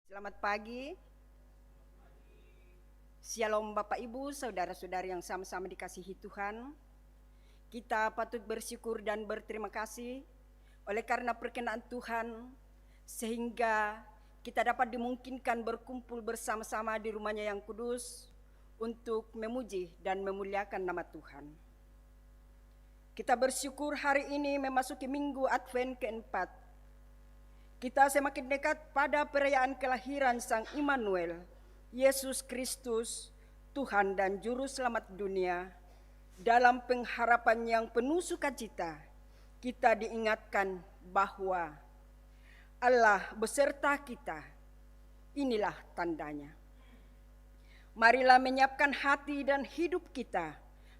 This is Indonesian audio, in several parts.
Selamat pagi. Shalom Bapak Ibu, saudara-saudari yang sama-sama dikasihi Tuhan. Kita patut bersyukur dan berterima kasih oleh karena perkenan Tuhan sehingga kita dapat dimungkinkan berkumpul bersama-sama di rumahnya yang kudus untuk memuji dan memuliakan nama Tuhan. Kita bersyukur hari ini memasuki minggu Advent keempat. Kita semakin dekat pada perayaan kelahiran Sang Immanuel, Yesus Kristus, Tuhan dan Juru Selamat dunia. Dalam pengharapan yang penuh sukacita, kita diingatkan bahwa Allah beserta kita. Inilah tandanya. Marilah menyiapkan hati dan hidup kita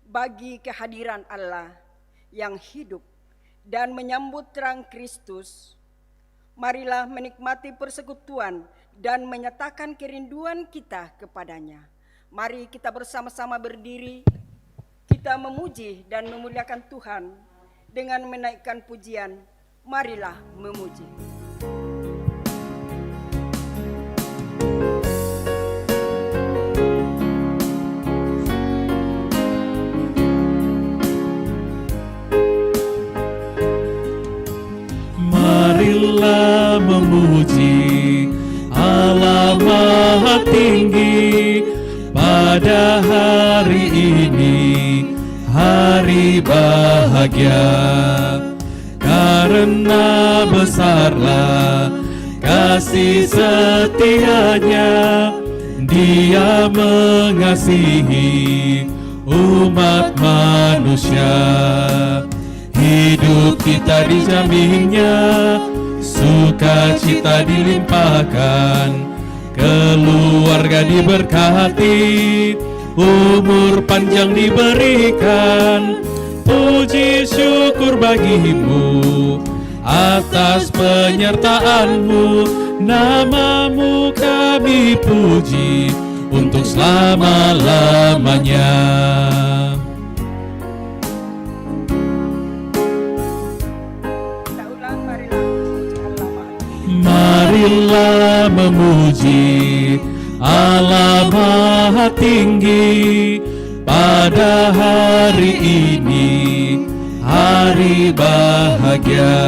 bagi kehadiran Allah yang hidup dan menyambut terang Kristus. Marilah menikmati persekutuan dan menyatakan kerinduan kita kepadanya. Mari kita bersama-sama berdiri, kita memuji dan memuliakan Tuhan dengan menaikkan pujian. Marilah memuji. Marilah memuji Allah Maha Tinggi pada hari ini, hari bahagia. Karena besarlah kasih setianya, Dia mengasihi umat manusia. Hidup kita dijaminnya, sukacita dilimpahkan, keluarga diberkati, umur panjang diberikan. Puji syukur bagimu atas penyertaanmu, namamu kami puji untuk selama-lamanya. Marilah memuji Allah Maha Tinggi pada hari ini, hari bahagia.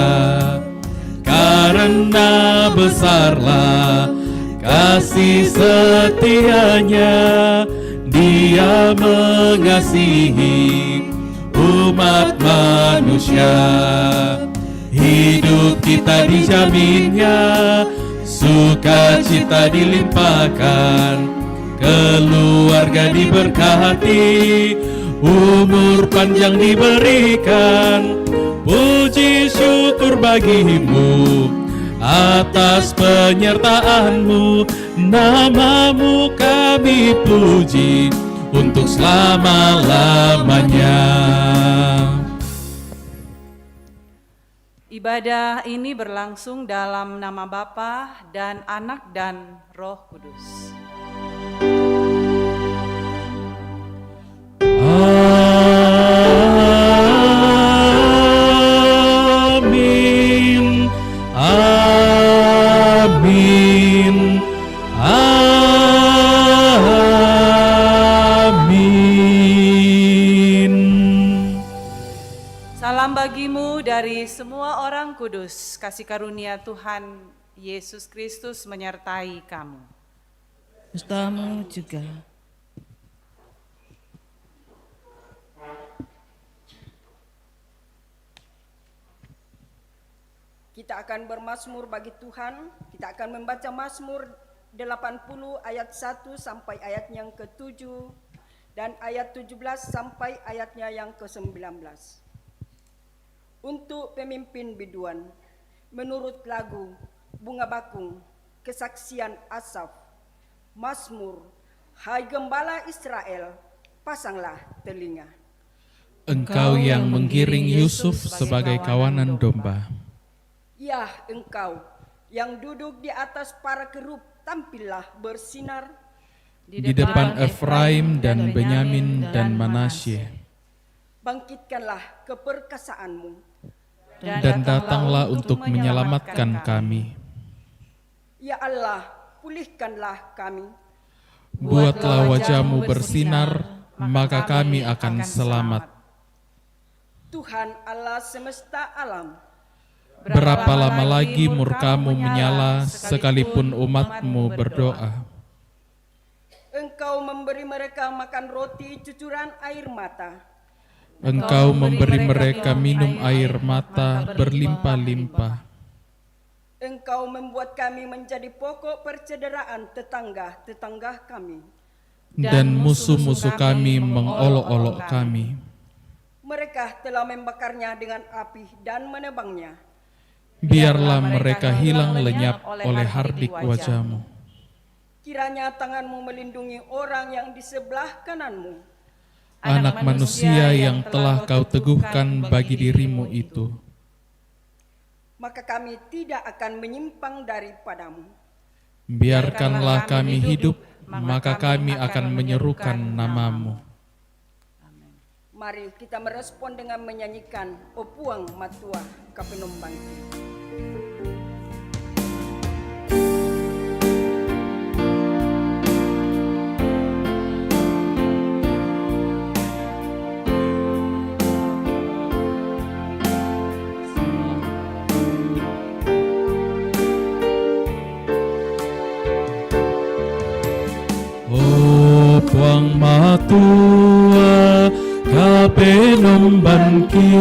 Karena besarlah kasih setianya, Dia mengasihi umat manusia. Hidup kita dijaminnya, sukacita dilimpahkan, keluarga diberkati, umur panjang diberikan. Puji syukur bagimu atas penyertaanmu, namamu kami puji untuk selama-lamanya. Ibadah ini berlangsung dalam nama Bapa dan Anak dan Roh Kudus. Amin. Amin. Amin. Salam bagimu dari semua orang kudus. Kasih karunia Tuhan Yesus Kristus menyertai kamu. Sertamu juga. Kita akan bermazmur bagi Tuhan. Kita akan membaca Mazmur 80 ayat 1 sampai ayat yang ke-7 dan ayat 17 sampai ayatnya yang ke-19. Untuk pemimpin biduan, menurut lagu Bunga Bakung, kesaksian Asaf, Mazmur, Hai Gembala Israel, pasanglah telinga. Engkau yang menggiring Yusuf sebagai kawanan domba. Ya engkau yang duduk di atas para kerub, tampillah bersinar Di depan Efraim dan Benyamin dan Manasye. Bangkitkanlah keperkasaanmu Dan datanglah untuk menyelamatkan kami. Ya Allah, pulihkanlah kami. Buatlah wajah-Mu bersinar, maka kami akan selamat. Tuhan Allah semesta alam, Berapa lama lagi murka-Mu menyala, sekalipun umat-Mu berdoa? Engkau memberi mereka makan roti cucuran air mata. Engkau memberi mereka minum air mata berlimpah-limpah. Engkau membuat kami menjadi pokok percederaan tetangga-tetangga kami. Dan musuh-musuh kami mengolok-olok kami. Mereka telah membakarnya dengan api dan menebangnya. Biarlah mereka hilang lenyap oleh hardik wajah-Mu. Kiranya tangan-Mu melindungi orang yang di sebelah kanan-Mu. Anak manusia yang telah Kau teguhkan bagi diri-Mu itu. Maka kami tidak akan menyimpang daripada-Mu. Biarkanlah kami hidup, maka kami akan menyerukan nama-Mu. Mari kita merespon dengan menyanyikan O Puang Matua Kapenombangki. O Puang Matua Kapenombangki,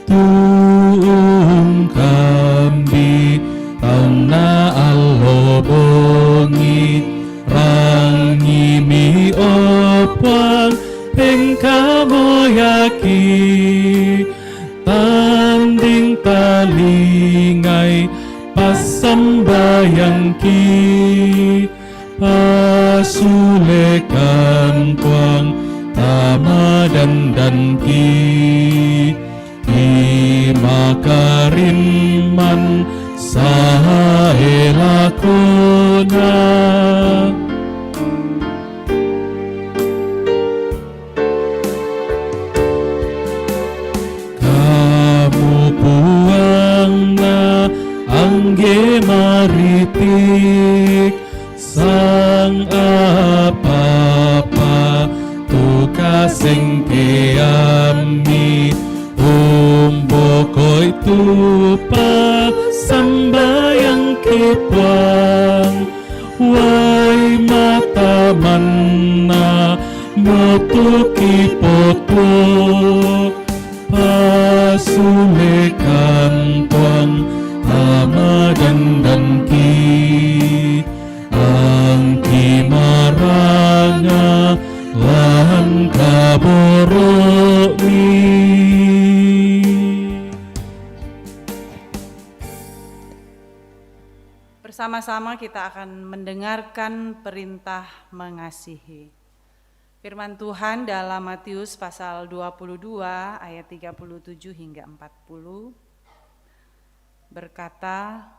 tuung kambi taung na allo bongi rangi mi o Puang engkau moyaki tanding talingai pasambayangki pasulekan Puang tamadan ki makariman sahe lakona. Kamu Puang na angge maritik sang apa-apa kasing keami umbokoi tupa sambayang Puang wai mata manna motuki poto pasulekan Puang tamadan ki angki maranga lan kaboromi. Bersama-sama kita akan mendengarkan perintah mengasihi. Firman Tuhan dalam Matius pasal 22 ayat 37 hingga 40 berkata,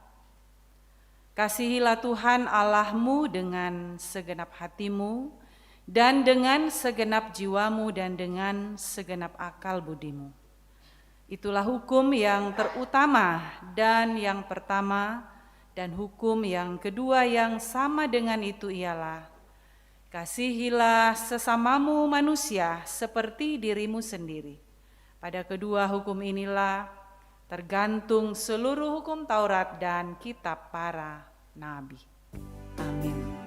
Kasihilah Tuhan Allahmu dengan segenap hatimu, dan dengan segenap jiwamu, dan dengan segenap akal budimu. Itulah hukum yang terutama dan yang pertama, dan hukum yang kedua yang sama dengan itu ialah, kasihilah sesamamu manusia seperti dirimu sendiri. Pada kedua hukum inilah tergantung seluruh hukum Taurat dan kitab para nabi. Amin.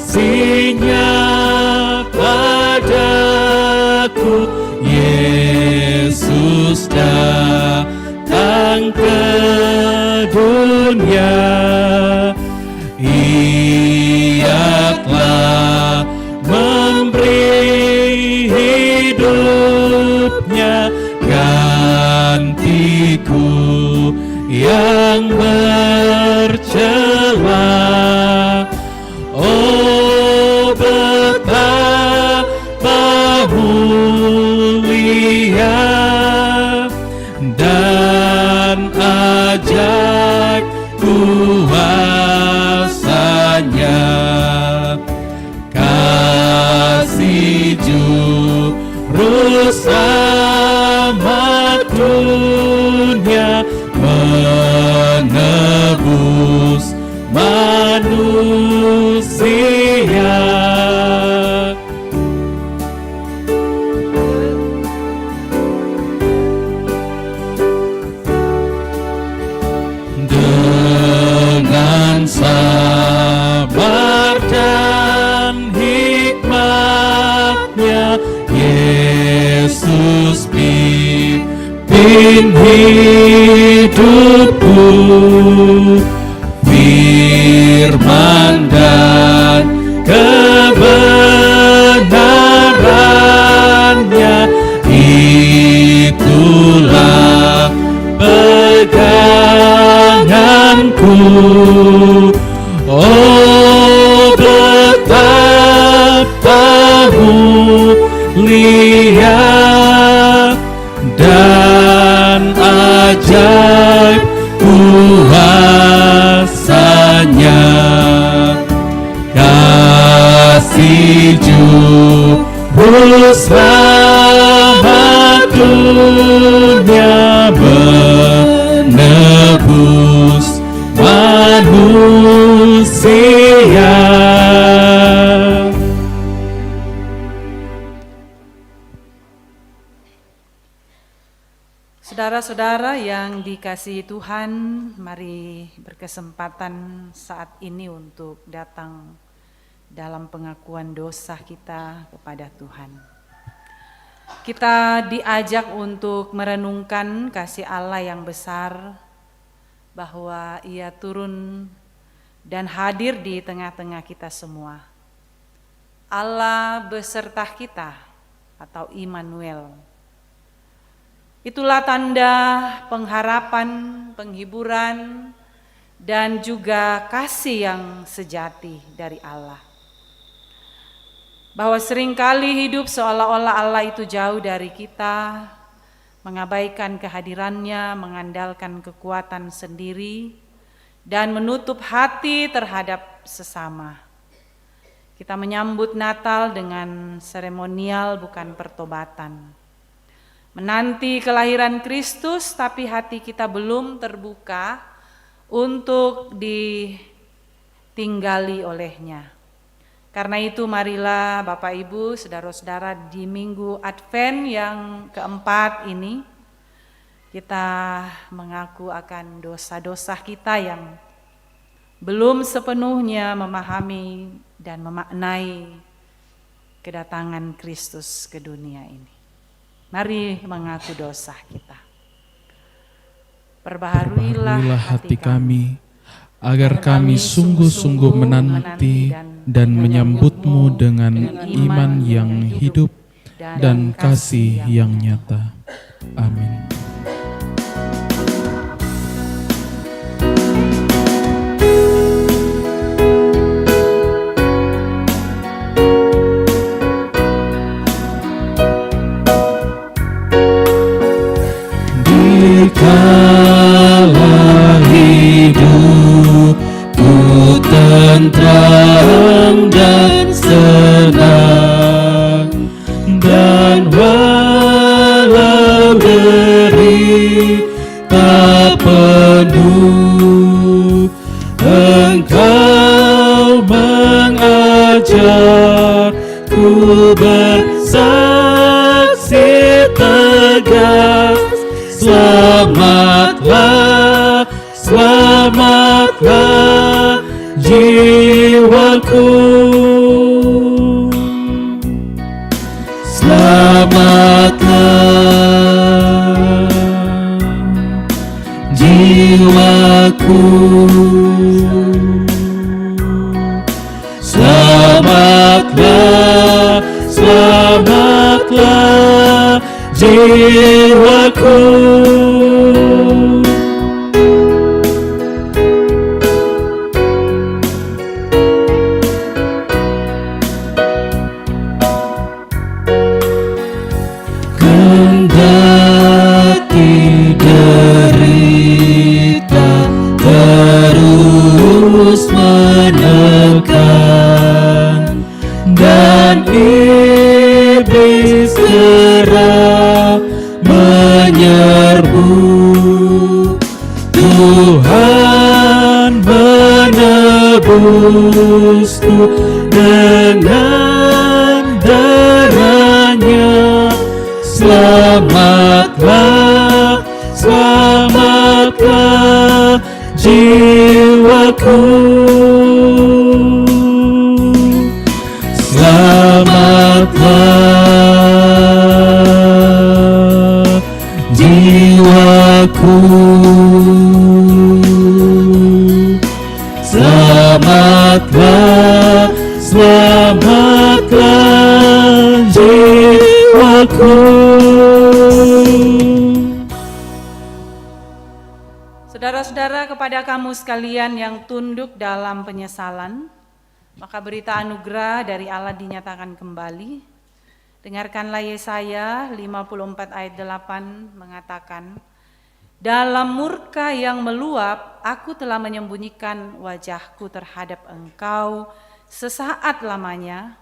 Kasihnya padaku, Yesus datang ke dunia. Ia telah memberi hidupnya gantiku yang bercela. Oh, betapa mulia Selamat dunia menebus manusia. Dengan sabar dan hikmatnya Yesus pimpin hidupku, firman dan kebenarannya itulah peganganku. Oh, betapa mulia dan ajaib kuasanya, kasih juru selamat dunia menebus manusia. Saudara-saudara yang dikasihi Tuhan, mari berkesempatan saat ini untuk datang dalam pengakuan dosa kita kepada Tuhan. Kita diajak untuk merenungkan kasih Allah yang besar, bahwa Ia turun dan hadir di tengah-tengah kita semua. Allah beserta kita atau Immanuel. Itulah tanda pengharapan, penghiburan, dan juga kasih yang sejati dari Allah. Bahwa seringkali hidup seolah-olah Allah itu jauh dari kita, mengabaikan kehadirannya, mengandalkan kekuatan sendiri, dan menutup hati terhadap sesama. Kita menyambut Natal dengan seremonial bukan pertobatan. Menanti kelahiran Kristus, tapi hati kita belum terbuka untuk ditinggali olehnya. Karena itu marilah Bapak Ibu, saudara-saudara, di Minggu Advent yang keempat ini, kita mengaku akan dosa-dosa kita yang belum sepenuhnya memahami dan memaknai kedatangan Kristus ke dunia ini. Mari mengaku dosa kita. Perbaharuilah hati kami, agar kami sungguh-sungguh menanti dan menyambut-Mu dengan iman yang hidup dan kasih yang nyata. Amin. Dikala hidupku tentram dan senang, dan walau derita penuh, Engkau mengajarku bersaksi tegas. Selamatlah, selamatlah jiwaku. Selamatlah jiwaku. Selamatlah, selamatlah jiwaku. Kendati derita terus menekan, dan iblis keras serbu. Tuhan menebusku dengan darah-Nya. Selamatlah, selamatlah jiwaku. Selamatlah jiwaku. Selamatlah, selamatlah jiwaku. Saudara-saudara, kepada kamu sekalian yang tunduk dalam penyesalan, maka berita anugerah dari Allah dinyatakan kembali. Dengarkanlah Yesaya 54 ayat 8 mengatakan, dalam murka yang meluap, aku telah menyembunyikan wajahku terhadap engkau sesaat lamanya,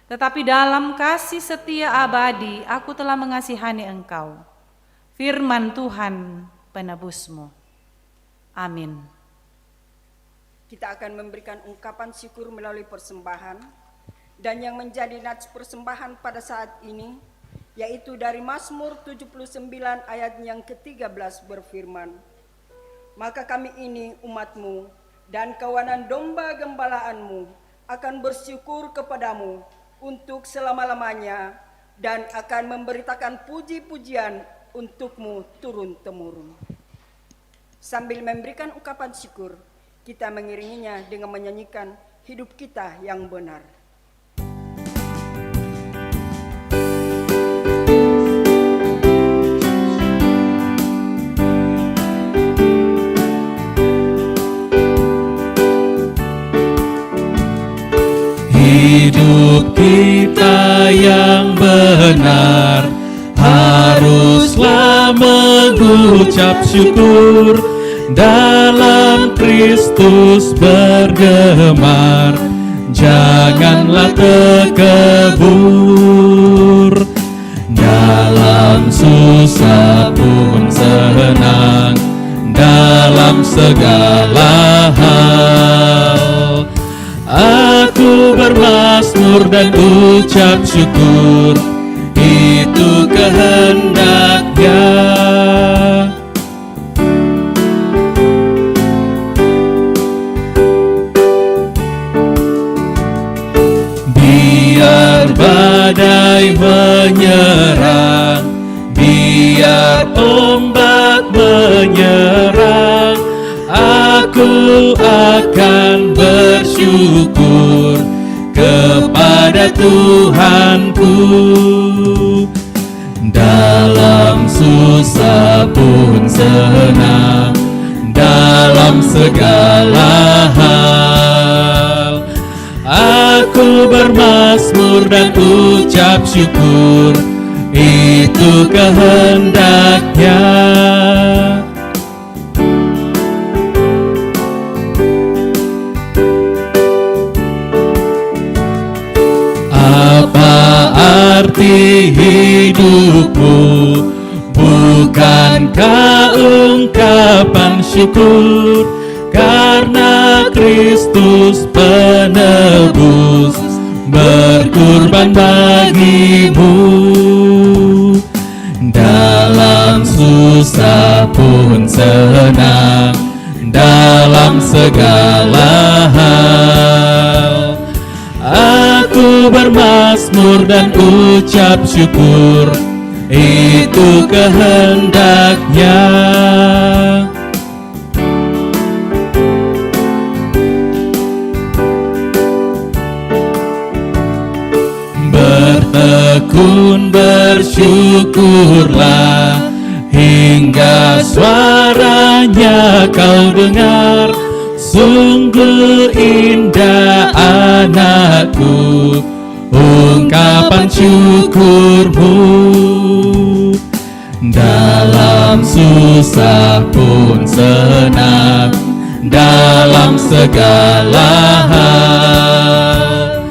tetapi dalam kasih setia abadi, aku telah mengasihani engkau. Firman Tuhan penebusmu. Amin. Kita akan memberikan ungkapan syukur melalui persembahan, dan yang menjadi nats persembahan pada saat ini yaitu dari Mazmur 79 ayat yang ke-13 berfirman, maka kami ini umatmu dan kawanan domba gembalaanmu akan bersyukur kepadamu untuk selama-lamanya dan akan memberitakan puji-pujian untukmu turun-temurun. Sambil memberikan ungkapan syukur, kita mengiringinya dengan menyanyikan hidup kita yang benar. Hidup kita yang benar haruslah mengucap syukur, dalam Kristus bergemar, janganlah terkebur. Dalam susah pun senang, dalam segala hal aku bermazmur dan ucap syukur, itu kehendak-Nya. Biar badai menyerang, biar ombak menyerang, aku akan bersyukur kepada Tuhanku. Dalam susah pun senang, dalam segala hal aku bermazmur dan ucap syukur, itu kehendak-Nya. Apa arti hidupmu? Bukankah ungkapan syukur karena Kristus penebus berkorban bagimu? Dalam susah pun senang, dalam segala hal aku bermazmur dan ucap syukur, itu kehendak-Nya. Bertekun bersyukurlah hingga suaranya kau dengar. Sungguh indah anakku ungkapan syukurmu. Dalam susah pun senang, dalam segala hal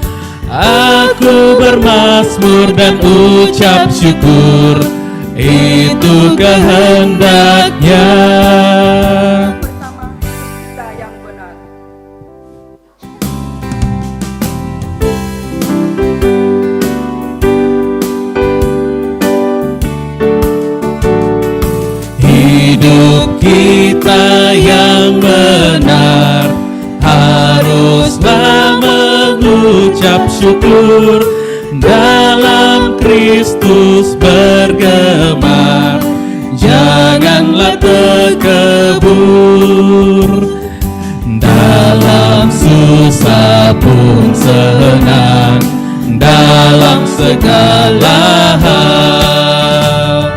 aku bermazmur dan ucap syukur, itu kehendaknya. Pertama, kita yang benar. Hidup kita yang benar haruslah mengucap syukur, dalam Kristus bergemar, janganlah terkebur. Dalam susah pun senang, dalam segala hal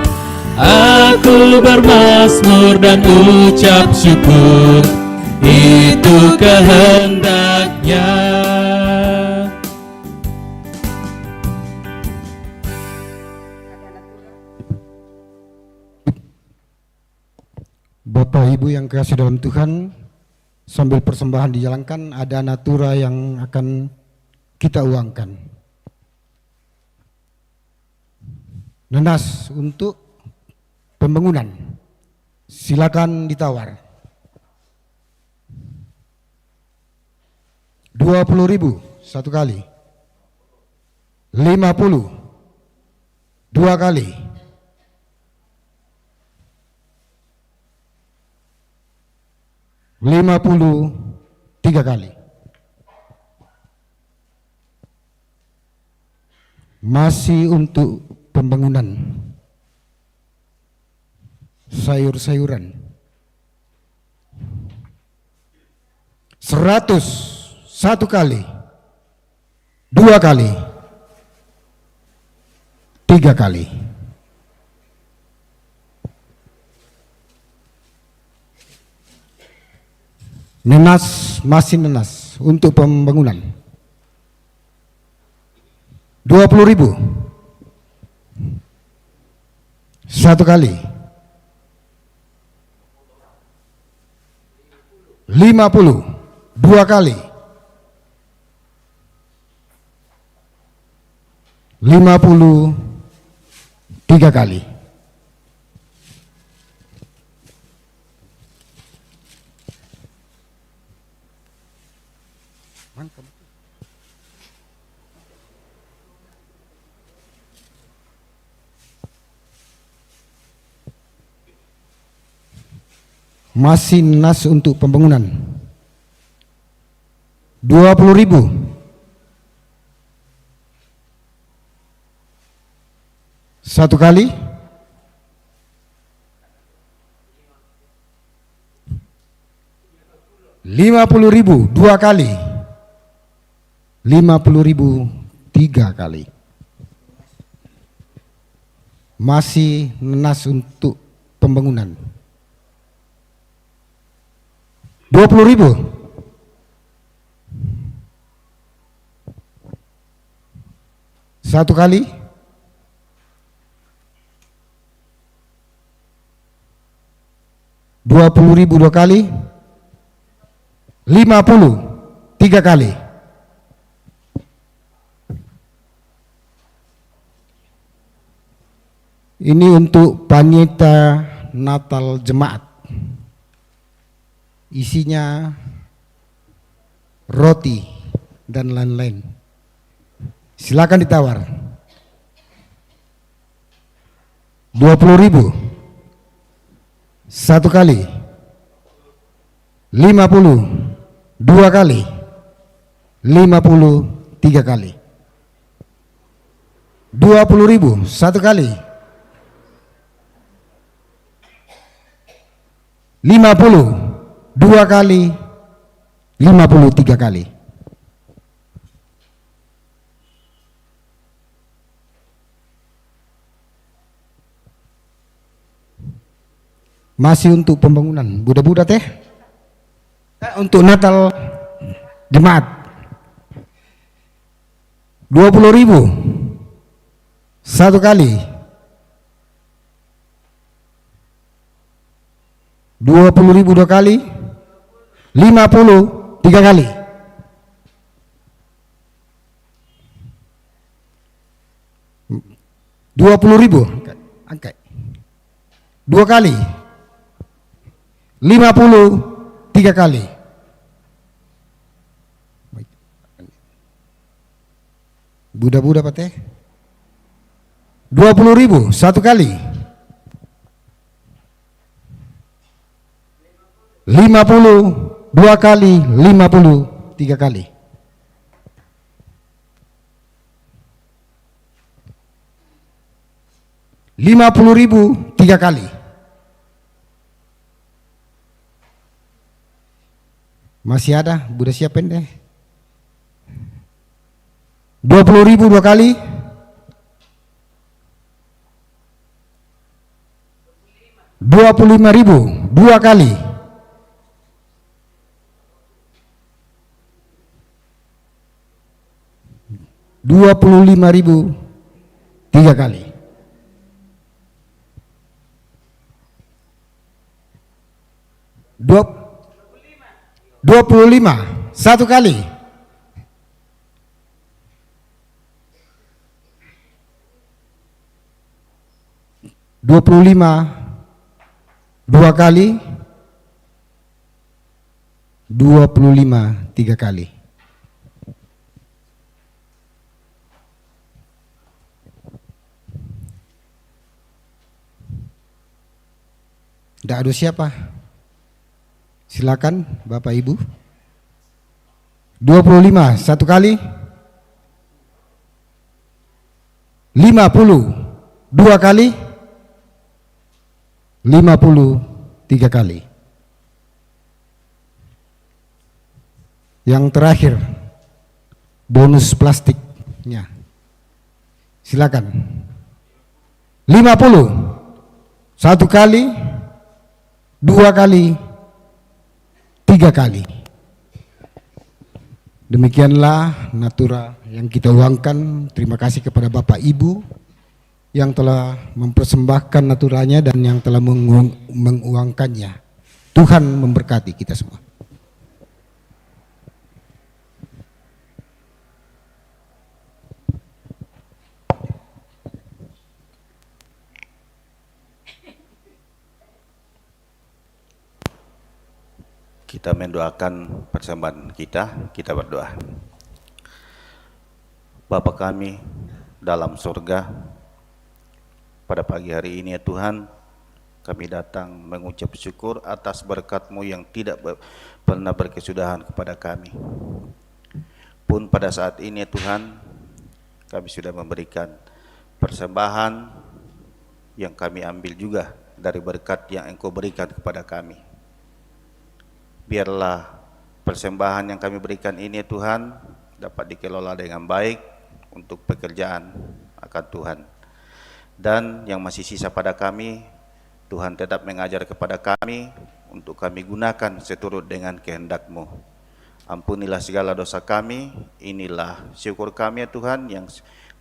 aku bermazmur dan ucap syukur, itu kehendaknya. Bapak Ibu yang kasih dalam Tuhan, sambil persembahan dijalankan, ada natura yang akan kita uangkan. Nenas untuk pembangunan, silakan ditawar. 20.000 satu kali, 50 dua kali, 50 tiga kali. Masih untuk pembangunan sayur-sayuran, 100 satu kali, dua kali, tiga kali. Nenas, masih nenas untuk pembangunan, 20.000 satu kali, 50 dua kali, 50 tiga kali. Masih nas untuk pembangunan, 20.000 satu kali, 50.000 dua kali, 50.000 tiga kali. Masih nas untuk pembangunan, 20.000 satu kali, 20.000 dua kali, 50 tiga kali. Ini untuk panitia Natal jemaat, isinya roti dan lain-lain. Silakan ditawar. 20.000 satu kali, 50 dua kali, 50 tiga kali. 20.000 satu kali, 50 dua kali, 50 tiga kali. Masih untuk pembangunan, budak-budak teh. Untuk Natal jemaat, 20.000 satu kali, 20.000 dua kali, 50 tiga kali. Rp20.000 angkat. 2 kali. 50 3 kali. Buddha pateh. 20.000 1 kali. 50 2 kali, 50 3 kali. 50.000 3 kali. Masih ada, Buddha siapin deh. 20.000 2 kali. 25.000 2 kali. 25.000 3 kali. 25 1 kali. 25 2 kali. 25 3 kali. Tidak ada siapa? Silakan Bapak Ibu. 25 1 kali. 50 2 kali. 50 3 kali. Yang terakhir bonus plastiknya. Silakan. 50 1 kali, 2 kali, 3 kali. Demikianlah natura yang kita uangkan. Terima kasih kepada Bapak Ibu yang telah mempersembahkan naturanya dan yang telah menguangkannya. Tuhan memberkati kita semua. Kita mendoakan persembahan kita berdoa. Bapa kami dalam surga, pada pagi hari ini ya Tuhan, kami datang mengucap syukur atas berkat-Mu yang tidak pernah berkesudahan kepada kami. Pun pada saat ini ya Tuhan, kami sudah memberikan persembahan yang kami ambil juga dari berkat yang Engkau berikan kepada kami. Biarlah persembahan yang kami berikan ini ya Tuhan dapat dikelola dengan baik untuk pekerjaan akan Tuhan. Dan yang masih sisa pada kami, Tuhan tetap mengajar kepada kami untuk kami gunakan seturut dengan kehendak-Mu. Ampunilah segala dosa kami, inilah syukur kami ya Tuhan yang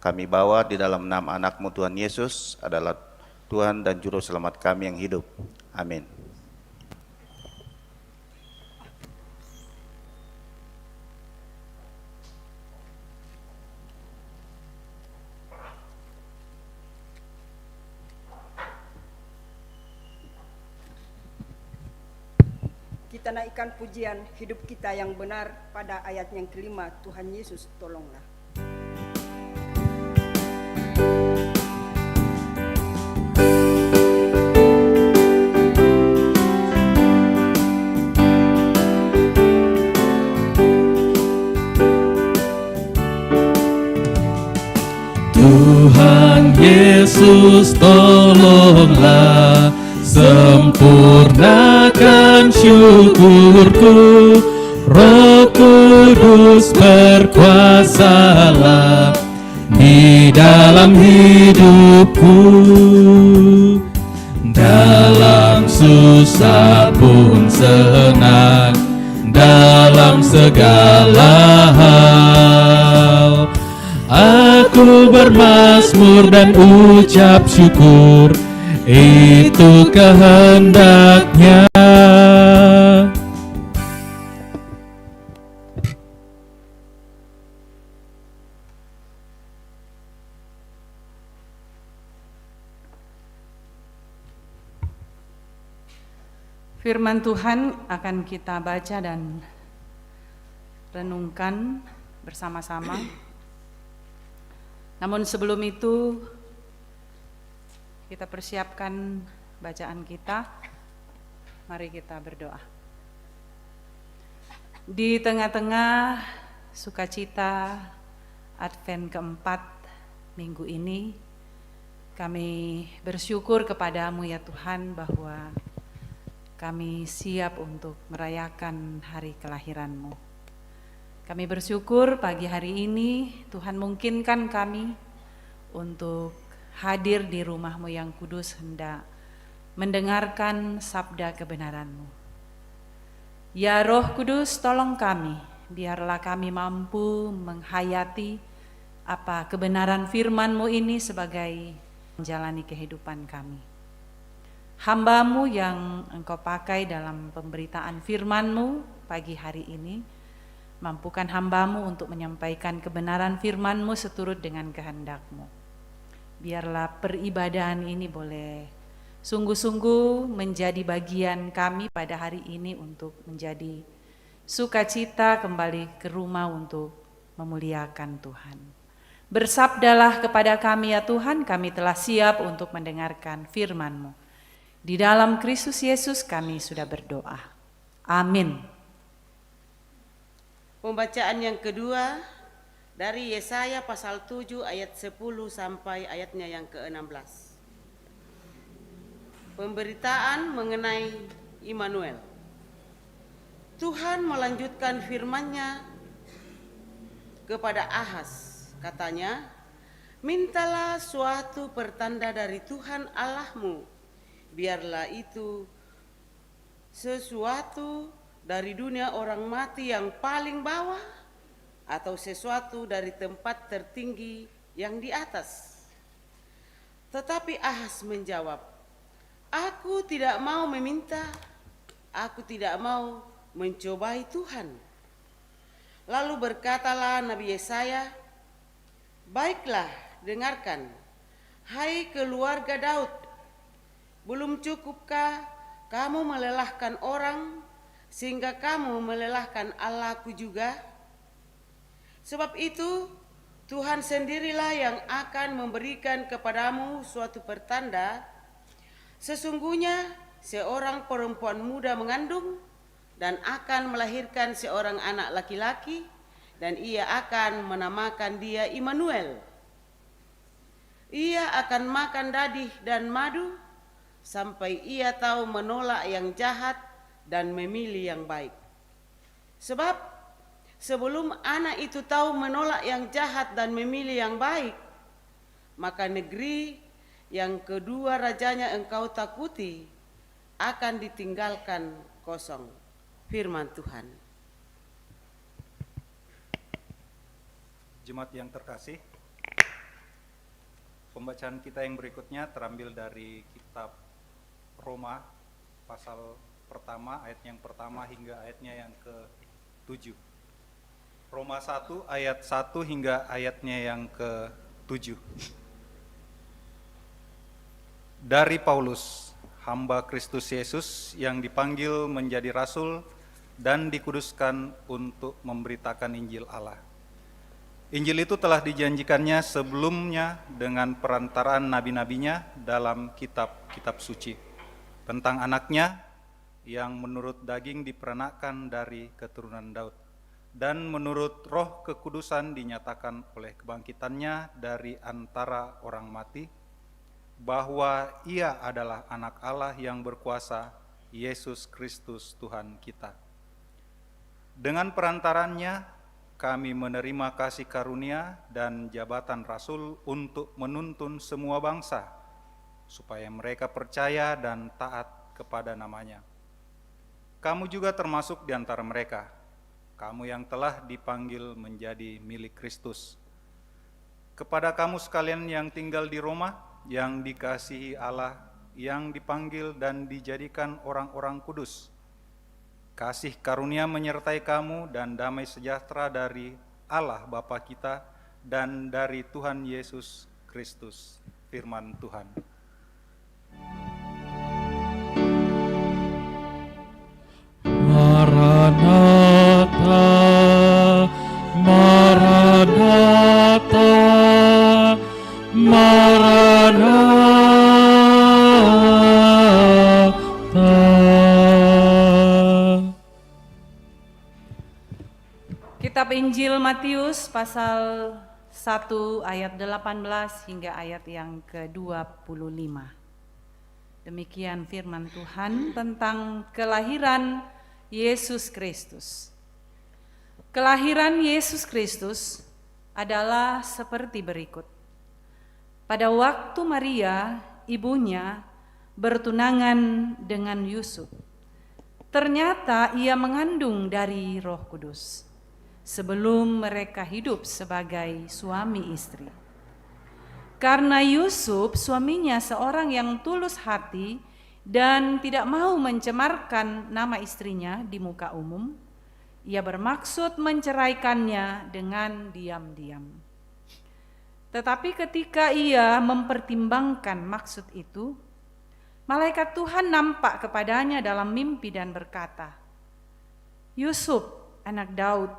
kami bawa di dalam nama anak-Mu Tuhan Yesus adalah Tuhan dan Juru Selamat kami yang hidup. Amin. Kita naikkan pujian hidup kita yang benar pada ayat yang kelima. Tuhan Yesus tolonglah. Tuhan Yesus tolonglah, sempurnakan syukurku. Roh Kudus berkuasalah di dalam hidupku. Dalam susah pun senang, dalam segala hal aku bermazmur dan ucap syukur, itu kehendaknya. Firman Tuhan akan kita baca dan renungkan bersama-sama. Namun sebelum itu kita persiapkan bacaan kita. Mari kita berdoa. Di tengah-tengah sukacita Advent keempat minggu ini, kami bersyukur kepadamu ya Tuhan bahwa kami siap untuk merayakan hari kelahiran-Mu. Kami bersyukur pagi hari ini Tuhan mungkinkan kami untuk hadir di rumah-Mu yang kudus hendak mendengarkan sabda kebenaran-Mu. Ya Roh Kudus, tolong kami, biarlah kami mampu menghayati apa kebenaran firman-Mu ini sebagai menjalani kehidupan kami. Hamba-Mu yang Engkau pakai dalam pemberitaan firman-Mu pagi hari ini, mampukan hamba-Mu untuk menyampaikan kebenaran firman-Mu seturut dengan kehendak-Mu. Biarlah peribadahan ini boleh sungguh-sungguh menjadi bagian kami pada hari ini untuk menjadi sukacita kembali ke rumah untuk memuliakan Tuhan. Bersabdalah kepada kami ya Tuhan, kami telah siap untuk mendengarkan firman-Mu. Di dalam Kristus Yesus kami sudah berdoa. Amin. Pembacaan yang kedua dari Yesaya pasal 7 ayat 10 sampai ayatnya yang ke-16. Pemberitaan mengenai Immanuel. Tuhan melanjutkan firman-Nya kepada Ahaz, katanya, mintalah suatu pertanda dari Tuhan Allahmu, biarlah itu sesuatu dari dunia orang mati yang paling bawah atau sesuatu dari tempat tertinggi yang di atas. Tetapi Ahaz menjawab, aku tidak mau meminta, aku tidak mau mencobai Tuhan. Lalu berkatalah Nabi Yesaya, baiklah, dengarkan, hai keluarga Daud, belum cukupkah kamu melelahkan orang sehingga kamu melelahkan Allahku juga? Sebab itu Tuhan sendirilah yang akan memberikan kepadamu suatu pertanda. Sesungguhnya seorang perempuan muda mengandung dan akan melahirkan seorang anak laki-laki, dan ia akan menamakan dia Immanuel. Ia akan makan dadih dan madu sampai ia tahu menolak yang jahat dan memilih yang baik. Sebab sebelum anak itu tahu menolak yang jahat dan memilih yang baik, maka negeri yang kedua rajanya engkau takuti akan ditinggalkan kosong. Firman Tuhan. Jemaat yang terkasih, pembacaan kita yang berikutnya terambil dari kitab Roma pasal pertama, ayat yang pertama hingga ayatnya yang ke-7. Roma 1 ayat 1 hingga ayatnya yang ke-7. Dari Paulus, hamba Kristus Yesus yang dipanggil menjadi rasul dan dikuduskan untuk memberitakan Injil Allah. Injil itu telah dijanjikannya sebelumnya dengan perantaraan nabi-nabinya dalam kitab-kitab suci tentang anaknya yang menurut daging diperanakkan dari keturunan Daud dan menurut roh kekudusan dinyatakan oleh kebangkitannya dari antara orang mati, bahwa ia adalah anak Allah yang berkuasa, Yesus Kristus Tuhan kita. Dengan perantarannya kami menerima kasih karunia dan jabatan rasul untuk menuntun semua bangsa, supaya mereka percaya dan taat kepada namanya. Kamu juga termasuk di antara mereka, kamu yang telah dipanggil menjadi milik Kristus. Kepada kamu sekalian yang tinggal di Roma, yang dikasihi Allah, yang dipanggil dan dijadikan orang-orang kudus, kasih karunia menyertai kamu dan damai sejahtera dari Allah Bapa kita dan dari Tuhan Yesus Kristus. Firman Tuhan. Kitab Injil Matius pasal 1 ayat 18 hingga ayat yang ke-25. Demikian firman Tuhan tentang kelahiran Yesus Kristus. Kelahiran Yesus Kristus adalah seperti berikut. Pada waktu Maria, ibunya, bertunangan dengan Yusuf, ternyata ia mengandung dari Roh Kudus sebelum mereka hidup sebagai suami istri. Karena Yusuf suaminya seorang yang tulus hati dan tidak mau mencemarkan nama istrinya di muka umum, ia bermaksud menceraikannya dengan diam-diam. Tetapi ketika ia mempertimbangkan maksud itu, malaikat Tuhan nampak kepadanya dalam mimpi dan berkata, "Yusuf, anak Daud,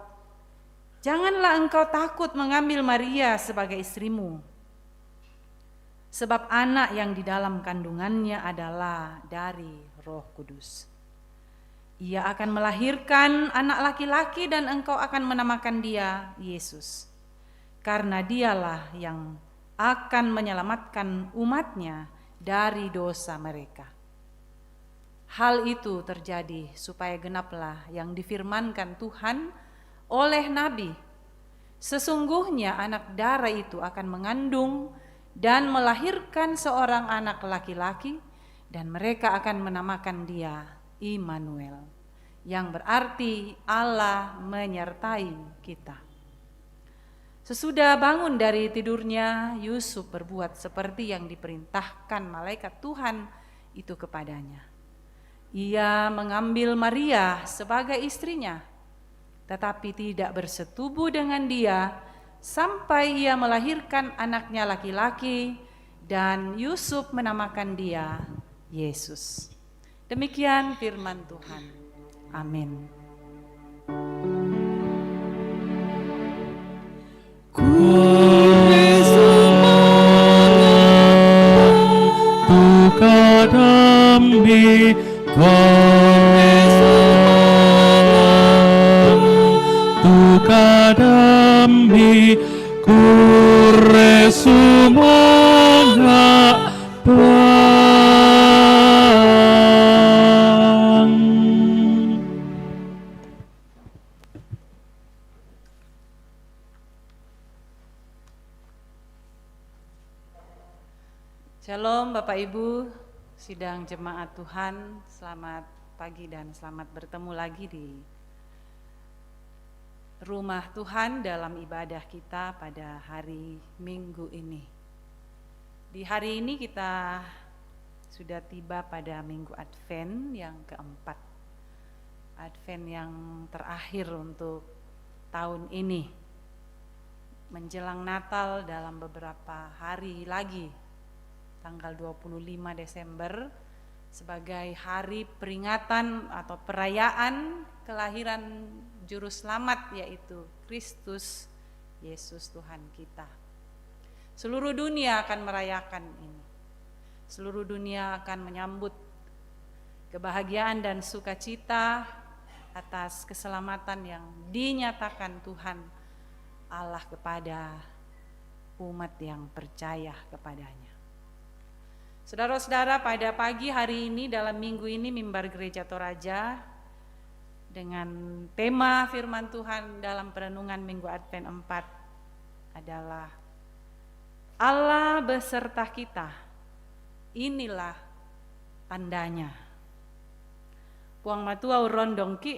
janganlah engkau takut mengambil Maria sebagai istrimu, sebab anak yang di dalam kandungannya adalah dari Roh Kudus. Ia akan melahirkan anak laki-laki dan engkau akan menamakan dia Yesus, karena dialah yang akan menyelamatkan umatnya dari dosa mereka." Hal itu terjadi supaya genaplah yang difirmankan Tuhan oleh nabi, "Sesungguhnya anak darah itu akan mengandung dan melahirkan seorang anak laki-laki, dan mereka akan menamakan dia Immanuel," yang berarti Allah menyertai kita. Sesudah bangun dari tidurnya, Yusuf berbuat seperti yang diperintahkan malaikat Tuhan itu kepadanya. Ia mengambil Maria sebagai istrinya, tetapi tidak bersetubuh dengan dia sampai ia melahirkan anaknya laki-laki, dan Yusuf menamakan dia Yesus. Demikian firman Tuhan. Amin. Kadambi kadambi kure sumanga pang. Shalom Bapak Ibu, sidang jemaat Tuhan, selamat pagi dan selamat bertemu lagi di rumah Tuhan dalam ibadah kita pada hari Minggu ini. Di hari ini kita sudah tiba pada Minggu Advent yang keempat, Advent yang terakhir untuk tahun ini, menjelang Natal dalam beberapa hari lagi, tanggal 25 Desember sebagai hari peringatan atau perayaan kelahiran Juru Selamat, yaitu Kristus Yesus Tuhan kita. Seluruh dunia akan merayakan ini. Seluruh dunia akan menyambut kebahagiaan dan sukacita atas keselamatan yang dinyatakan Tuhan Allah kepada umat yang percaya kepadanya. Saudara-saudara, pada pagi hari ini dalam minggu ini Mimbar Gereja Toraja dengan tema firman Tuhan dalam perenungan Minggu Advent 4 adalah Allah beserta kita, inilah tandanya. Puang matua urondongki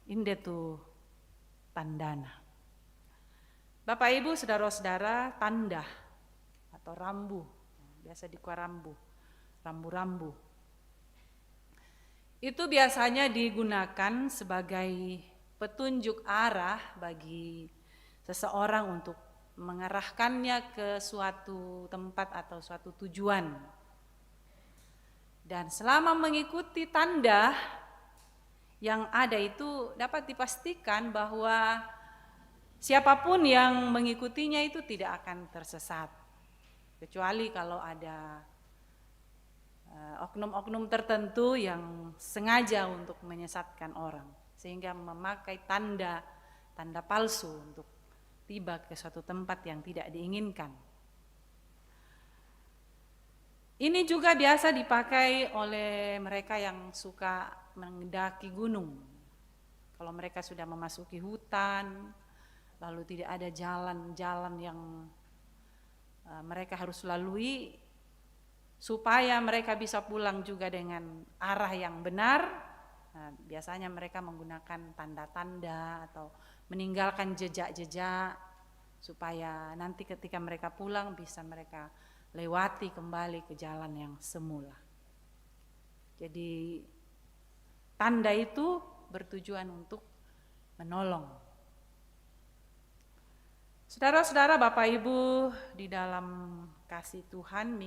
indetu tandana. Bapak Ibu, saudara-saudara, tanda atau rambu, biasa dikuah rambu-rambu. Itu biasanya digunakan sebagai petunjuk arah bagi seseorang untuk mengarahkannya ke suatu tempat atau suatu tujuan. Dan selama mengikuti tanda yang ada itu dapat dipastikan bahwa siapapun yang mengikutinya itu tidak akan tersesat. Kecuali kalau ada oknum-oknum tertentu yang sengaja untuk menyesatkan orang, sehingga memakai tanda tanda palsu untuk tiba ke suatu tempat yang tidak diinginkan. Ini juga biasa dipakai oleh mereka yang suka mendaki gunung. Kalau mereka sudah memasuki hutan, lalu tidak ada jalan-jalan yang mereka harus lalui, supaya mereka bisa pulang juga dengan arah yang benar. Nah, biasanya mereka menggunakan tanda-tanda atau meninggalkan jejak-jejak supaya nanti ketika mereka pulang bisa mereka lewati kembali ke jalan yang semula. Jadi tanda itu bertujuan untuk menolong. Saudara-saudara, Bapak Ibu, di dalam kasih Tuhan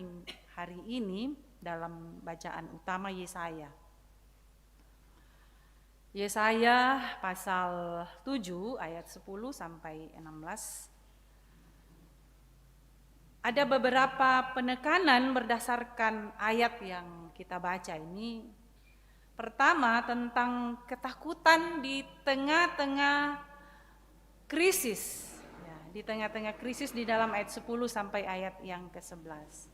hari ini dalam bacaan utama Yesaya. Yesaya pasal 7 ayat 10 sampai 16. Ada beberapa penekanan berdasarkan ayat yang kita baca ini. Pertama, tentang ketakutan di tengah-tengah krisis. Di tengah-tengah krisis di dalam ayat 10 sampai ayat yang ke-11.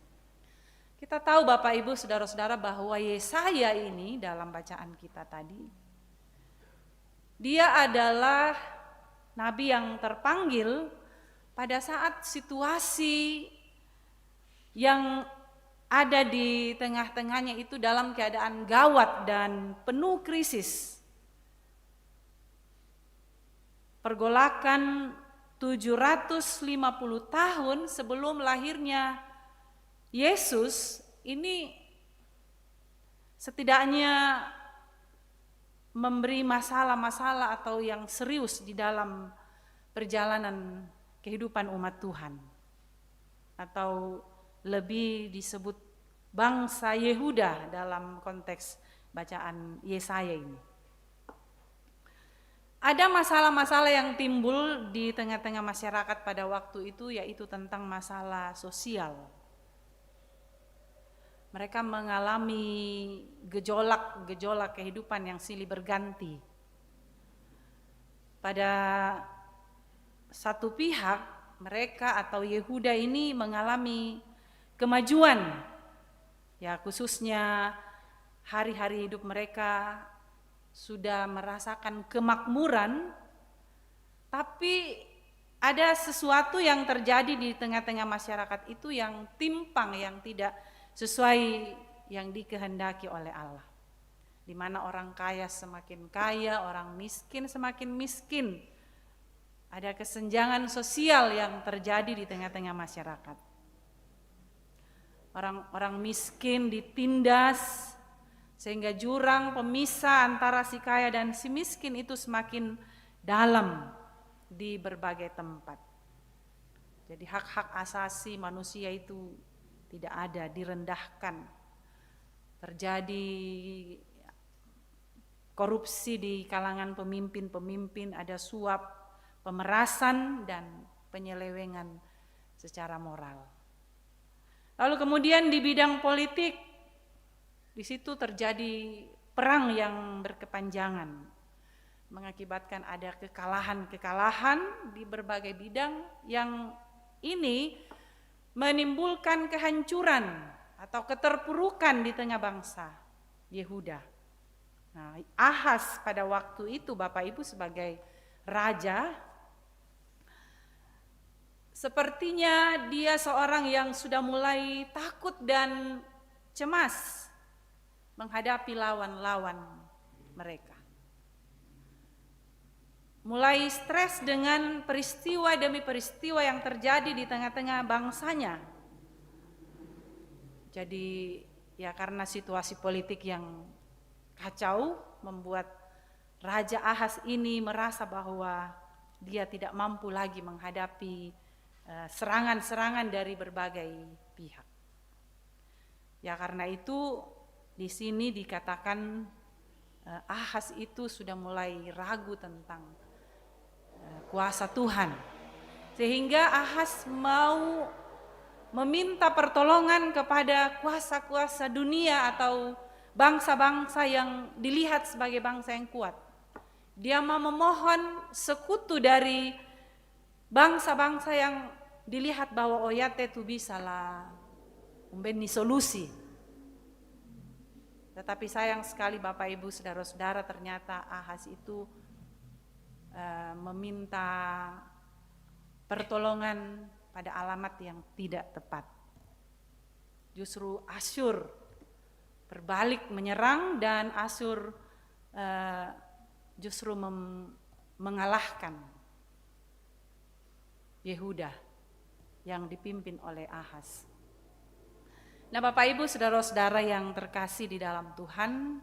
Kita tahu Bapak Ibu Saudara-saudara bahwa Yesaya ini dalam bacaan kita tadi, dia adalah nabi yang terpanggil pada saat situasi yang ada di tengah-tengahnya itu dalam keadaan gawat dan penuh krisis. Pergolakan 750 tahun sebelum lahirnya Yesus ini setidaknya memberi masalah-masalah atau yang serius di dalam perjalanan kehidupan umat Tuhan, atau lebih disebut bangsa Yehuda dalam konteks bacaan Yesaya ini. Ada masalah-masalah yang timbul di tengah-tengah masyarakat pada waktu itu, yaitu tentang masalah sosial. Mereka mengalami gejolak-gejolak kehidupan yang silih berganti. Pada satu pihak, mereka atau Yehuda ini mengalami kemajuan, ya khususnya hari-hari hidup mereka sudah merasakan kemakmuran, tapi ada sesuatu yang terjadi di tengah-tengah masyarakat itu yang timpang, yang tidak sesuai yang dikehendaki oleh Allah. Di mana orang kaya semakin kaya, orang miskin semakin miskin. Ada kesenjangan sosial yang terjadi di tengah-tengah masyarakat. Orang miskin ditindas, sehingga jurang pemisah antara si kaya dan si miskin itu semakin dalam di berbagai tempat. Jadi hak-hak asasi manusia itu tidak ada, direndahkan. Terjadi korupsi di kalangan pemimpin-pemimpin, ada suap, pemerasan dan penyelewengan secara moral. Lalu kemudian di bidang politik, di situ terjadi perang yang berkepanjangan, mengakibatkan ada kekalahan-kekalahan di berbagai bidang yang ini menimbulkan kehancuran atau keterpurukan di tengah bangsa Yehuda. Nah, Ahaz pada waktu itu Bapak Ibu sebagai raja, sepertinya dia seorang yang sudah mulai takut dan cemas menghadapi lawan-lawan mereka. Mulai stres dengan peristiwa demi peristiwa yang terjadi di tengah-tengah bangsanya. Jadi ya karena situasi politik yang kacau membuat Raja Ahaz ini merasa bahwa dia tidak mampu lagi menghadapi serangan-serangan dari berbagai pihak. Ya karena itu di sini dikatakan Ahaz itu sudah mulai ragu tentang kuasa Tuhan, sehingga Ahaz mau meminta pertolongan kepada kuasa-kuasa dunia atau bangsa-bangsa yang dilihat sebagai bangsa yang kuat, Dia mau memohon sekutu dari bangsa-bangsa yang dilihat bahwa oyate itu bisa lah memberi solusi. Tetapi sayang sekali Bapak Ibu Saudara-saudara, ternyata Ahaz itu meminta pertolongan pada alamat yang tidak tepat. Justru Asyur berbalik menyerang dan Asyur justru mengalahkan Yehuda yang dipimpin oleh Ahaz. Nah, Bapak Ibu Saudara-saudara yang terkasih di dalam Tuhan,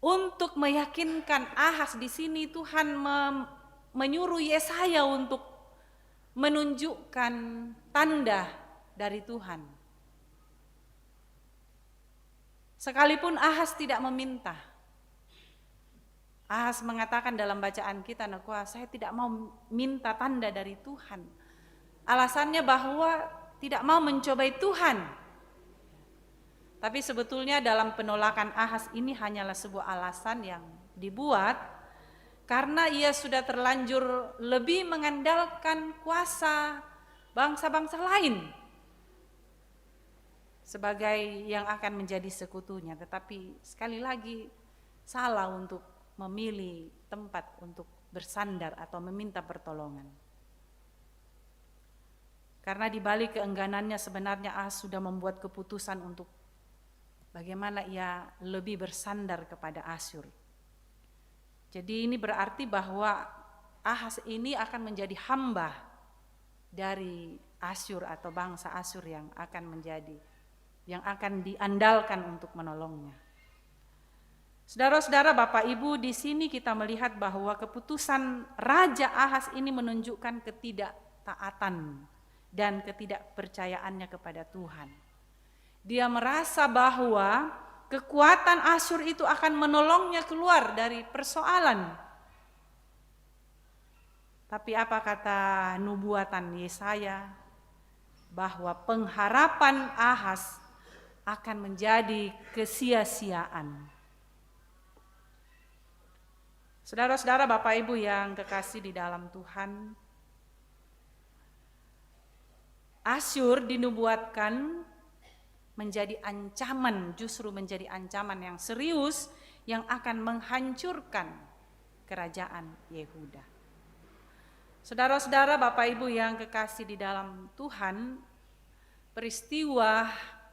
untuk meyakinkan Ahaz di sini Tuhan menyuruh Yesaya untuk menunjukkan tanda dari Tuhan. Sekalipun Ahaz tidak meminta. Ahaz mengatakan dalam bacaan kita, saya tidak mau minta tanda dari Tuhan. Alasannya bahwa tidak mau mencobai Tuhan. Tapi sebetulnya dalam penolakan Ahaz ini hanyalah sebuah alasan yang dibuat karena ia sudah terlanjur lebih mengandalkan kuasa bangsa-bangsa lain sebagai yang akan menjadi sekutunya. Tetapi sekali lagi salah untuk memilih tempat untuk bersandar atau meminta pertolongan. Karena di balik keengganannya sebenarnya Ahaz sudah membuat keputusan untuk bagaimana ia lebih bersandar kepada Asyur. Jadi ini berarti bahwa Ahaz ini akan menjadi hamba dari Asyur atau bangsa Asyur yang akan diandalkan untuk menolongnya. Saudara-saudara, Bapak Ibu, di sini kita melihat bahwa keputusan Raja Ahaz ini menunjukkan ketidaktaatan dan ketidakpercayaannya kepada Tuhan. Dia merasa bahwa kekuatan Asyur itu akan menolongnya keluar dari persoalan. Tapi apa kata nubuatan Yesaya? Bahwa pengharapan Ahaz akan menjadi kesia-siaan. Saudara-saudara, Bapak Ibu yang kekasih di dalam Tuhan, Asyur dinubuatkan menjadi ancaman, justru menjadi ancaman yang serius yang akan menghancurkan kerajaan Yehuda. Saudara-saudara, Bapak Ibu yang kekasih di dalam Tuhan, peristiwa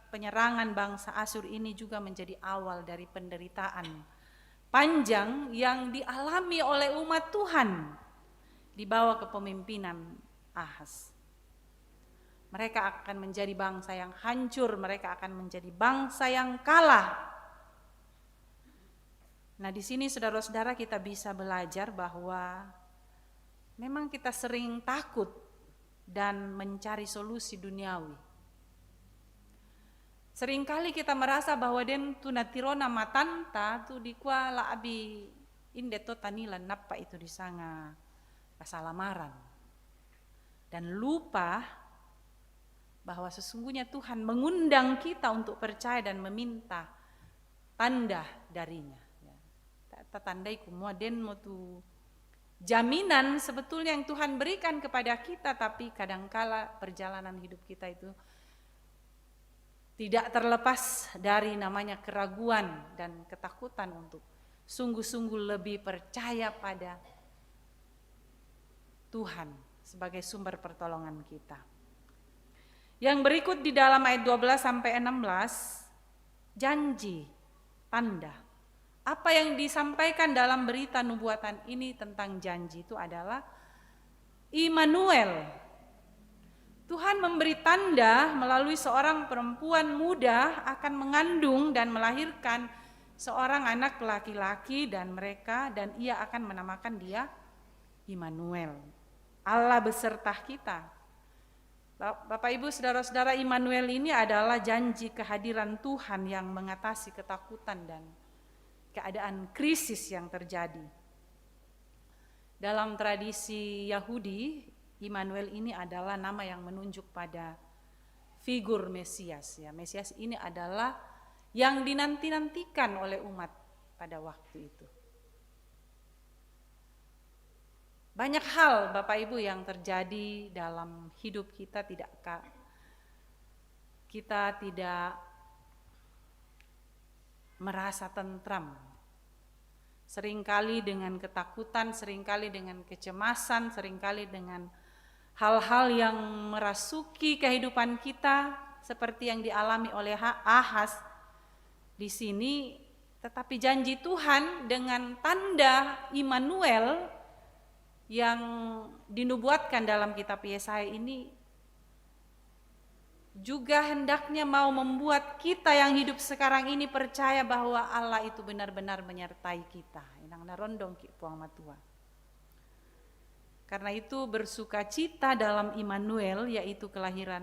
penyerangan bangsa Asyur ini juga menjadi awal dari penderitaan panjang yang dialami oleh umat Tuhan di bawah kepemimpinan Ahaz. Mereka akan menjadi bangsa yang hancur, mereka akan menjadi bangsa yang kalah. Nah, di sini saudara-saudara kita bisa belajar bahwa memang kita sering takut dan mencari solusi duniawi. Seringkali kita merasa bahwa den tu natirona matanta tu di kuala abi inde to tanilan napa itu di sanga pasalamaran. Dan lupa bahwa sesungguhnya Tuhan mengundang kita untuk percaya dan meminta tanda darinya. Tatandai kumua den mo tu jaminan sebetulnya yang Tuhan berikan kepada kita, tapi kadangkala perjalanan hidup kita itu tidak terlepas dari namanya keraguan dan ketakutan untuk sungguh-sungguh lebih percaya pada Tuhan sebagai sumber pertolongan kita. Yang berikut di dalam ayat 12-16, janji, tanda. Apa yang disampaikan dalam berita nubuatan ini tentang janji itu adalah Immanuel. Tuhan memberi tanda melalui seorang perempuan muda akan mengandung dan melahirkan seorang anak laki-laki dan ia akan menamakan dia Immanuel. Allah beserta kita. Bapak Ibu saudara-saudara, Immanuel ini adalah janji kehadiran Tuhan yang mengatasi ketakutan dan keadaan krisis yang terjadi. Dalam tradisi Yahudi, Immanuel ini adalah nama yang menunjuk pada figur Mesias. Ya, Mesias ini adalah yang dinanti-nantikan oleh umat pada waktu itu. Banyak hal Bapak Ibu yang terjadi dalam hidup kita, tidakkah kita tidak merasa tentram? Seringkali dengan ketakutan, seringkali dengan kecemasan, seringkali dengan hal-hal yang merasuki kehidupan kita seperti yang dialami oleh Ahaz di sini. Tetapi janji Tuhan dengan tanda Immanuel yang dinubuatkan dalam kitab Yesaya ini juga hendaknya mau membuat kita yang hidup sekarang ini percaya bahwa Allah itu benar-benar menyertai kita. Inang narondong ki puang matua. Karena itu bersukacita dalam Immanuel, yaitu kelahiran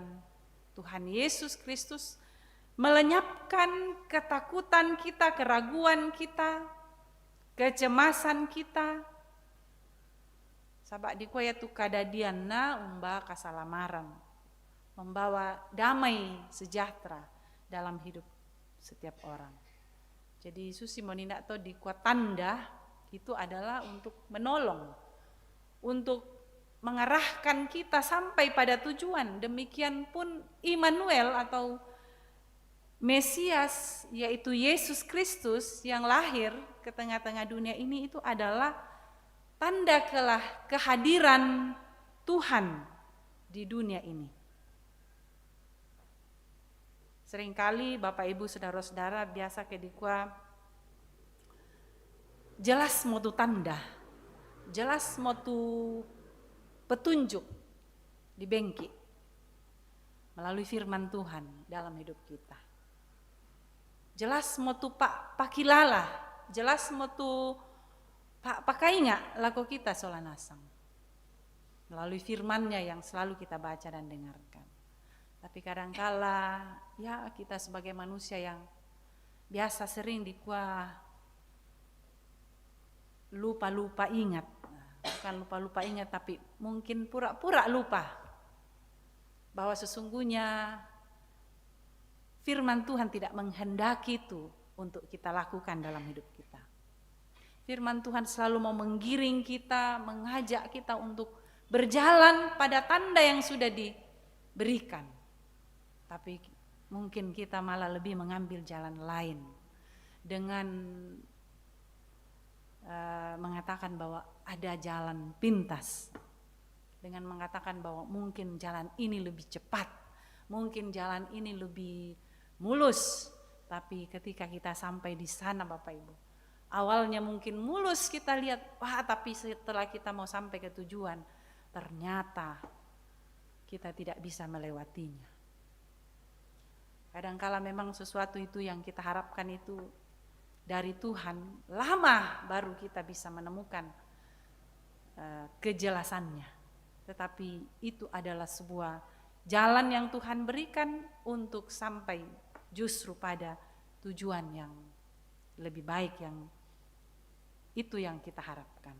Tuhan Yesus Kristus, melenyapkan ketakutan kita, keraguan kita, kecemasan kita. Sabak dikuaya tu kadadian na umba kasalamaran, membawa damai sejahtera dalam hidup setiap orang. Jadi susi monindak to dikuat tanda itu adalah untuk menolong, untuk mengarahkan kita sampai pada tujuan. Demikian pun Immanuel atau Mesias, yaitu Yesus Kristus yang lahir ke tengah-tengah dunia ini, itu adalah tanda kehadiran Tuhan di dunia ini. Seringkali Bapak Ibu saudara-saudara biasa kedikwa jelas motu tanda, jelas motu petunjuk di bengki melalui firman Tuhan dalam hidup kita. Jelas motu pakilala, jelas motu pakai nggak laku kita solanasang melalui firman-Nya yang selalu kita baca dan dengarkan. Tapi kadangkala ya kita sebagai manusia yang biasa sering dikuah lupa-lupa ingat. Bukan lupa-lupa ingat, tapi mungkin pura-pura lupa bahwa sesungguhnya firman Tuhan tidak menghendaki itu untuk kita lakukan dalam hidup kita. Firman Tuhan selalu mau menggiring kita, mengajak kita untuk berjalan pada tanda yang sudah diberikan. Tapi mungkin kita malah lebih mengambil jalan lain dengan mengatakan bahwa ada jalan pintas, dengan mengatakan bahwa mungkin jalan ini lebih cepat, mungkin jalan ini lebih mulus. Tapi ketika kita sampai di sana Bapak Ibu, awalnya mungkin mulus kita lihat, wah, tapi setelah kita mau sampai ke tujuan, ternyata kita tidak bisa melewatinya. Kadangkala memang sesuatu itu yang kita harapkan itu dari Tuhan, lama baru kita bisa menemukan kejelasannya. Tetapi itu adalah sebuah jalan yang Tuhan berikan untuk sampai justru pada tujuan yang lebih baik, yang itu yang kita harapkan.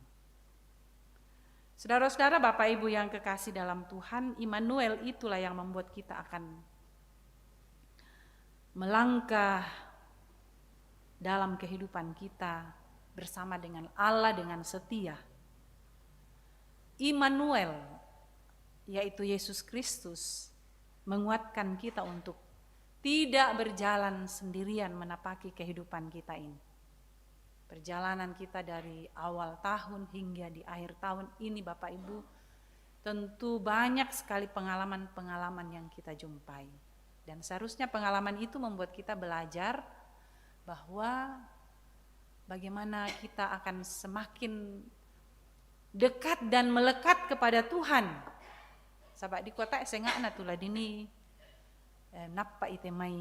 Saudara-saudara, Bapak Ibu yang kekasih dalam Tuhan, Immanuel itulah yang membuat kita akan melangkah dalam kehidupan kita bersama dengan Allah dengan setia. Immanuel, yaitu Yesus Kristus, menguatkan kita untuk tidak berjalan sendirian menapaki kehidupan kita ini. Perjalanan kita dari awal tahun hingga di akhir tahun ini Bapak Ibu, tentu banyak sekali pengalaman-pengalaman yang kita jumpai. Dan seharusnya pengalaman itu membuat kita belajar bahwa bagaimana kita akan semakin dekat dan melekat kepada Tuhan. Sabak di kota sengakna tulah dini napa itemai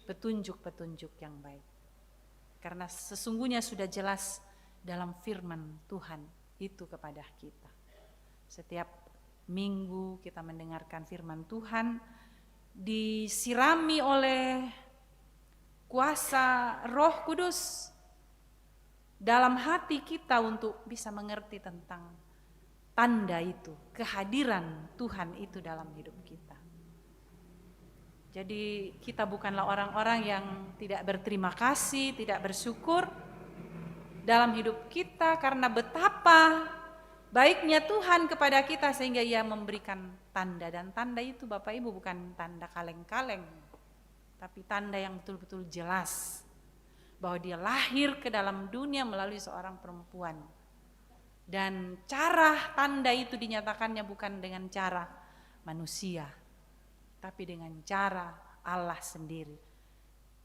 petunjuk-petunjuk yang baik. Karena sesungguhnya sudah jelas dalam firman Tuhan itu kepada kita. Setiap minggu kita mendengarkan firman Tuhan, disirami oleh kuasa Roh Kudus dalam hati kita untuk bisa mengerti tentang tanda itu, kehadiran Tuhan itu dalam hidup kita. Jadi kita bukanlah orang-orang yang tidak berterima kasih, tidak bersyukur dalam hidup kita karena betapa baiknya Tuhan kepada kita sehingga Ia memberikan tanda. Dan tanda itu Bapak Ibu bukan tanda kaleng-kaleng, tapi tanda yang betul-betul jelas bahwa Dia lahir ke dalam dunia melalui seorang perempuan. Dan cara tanda itu dinyatakannya bukan dengan cara manusia, tapi dengan cara Allah sendiri.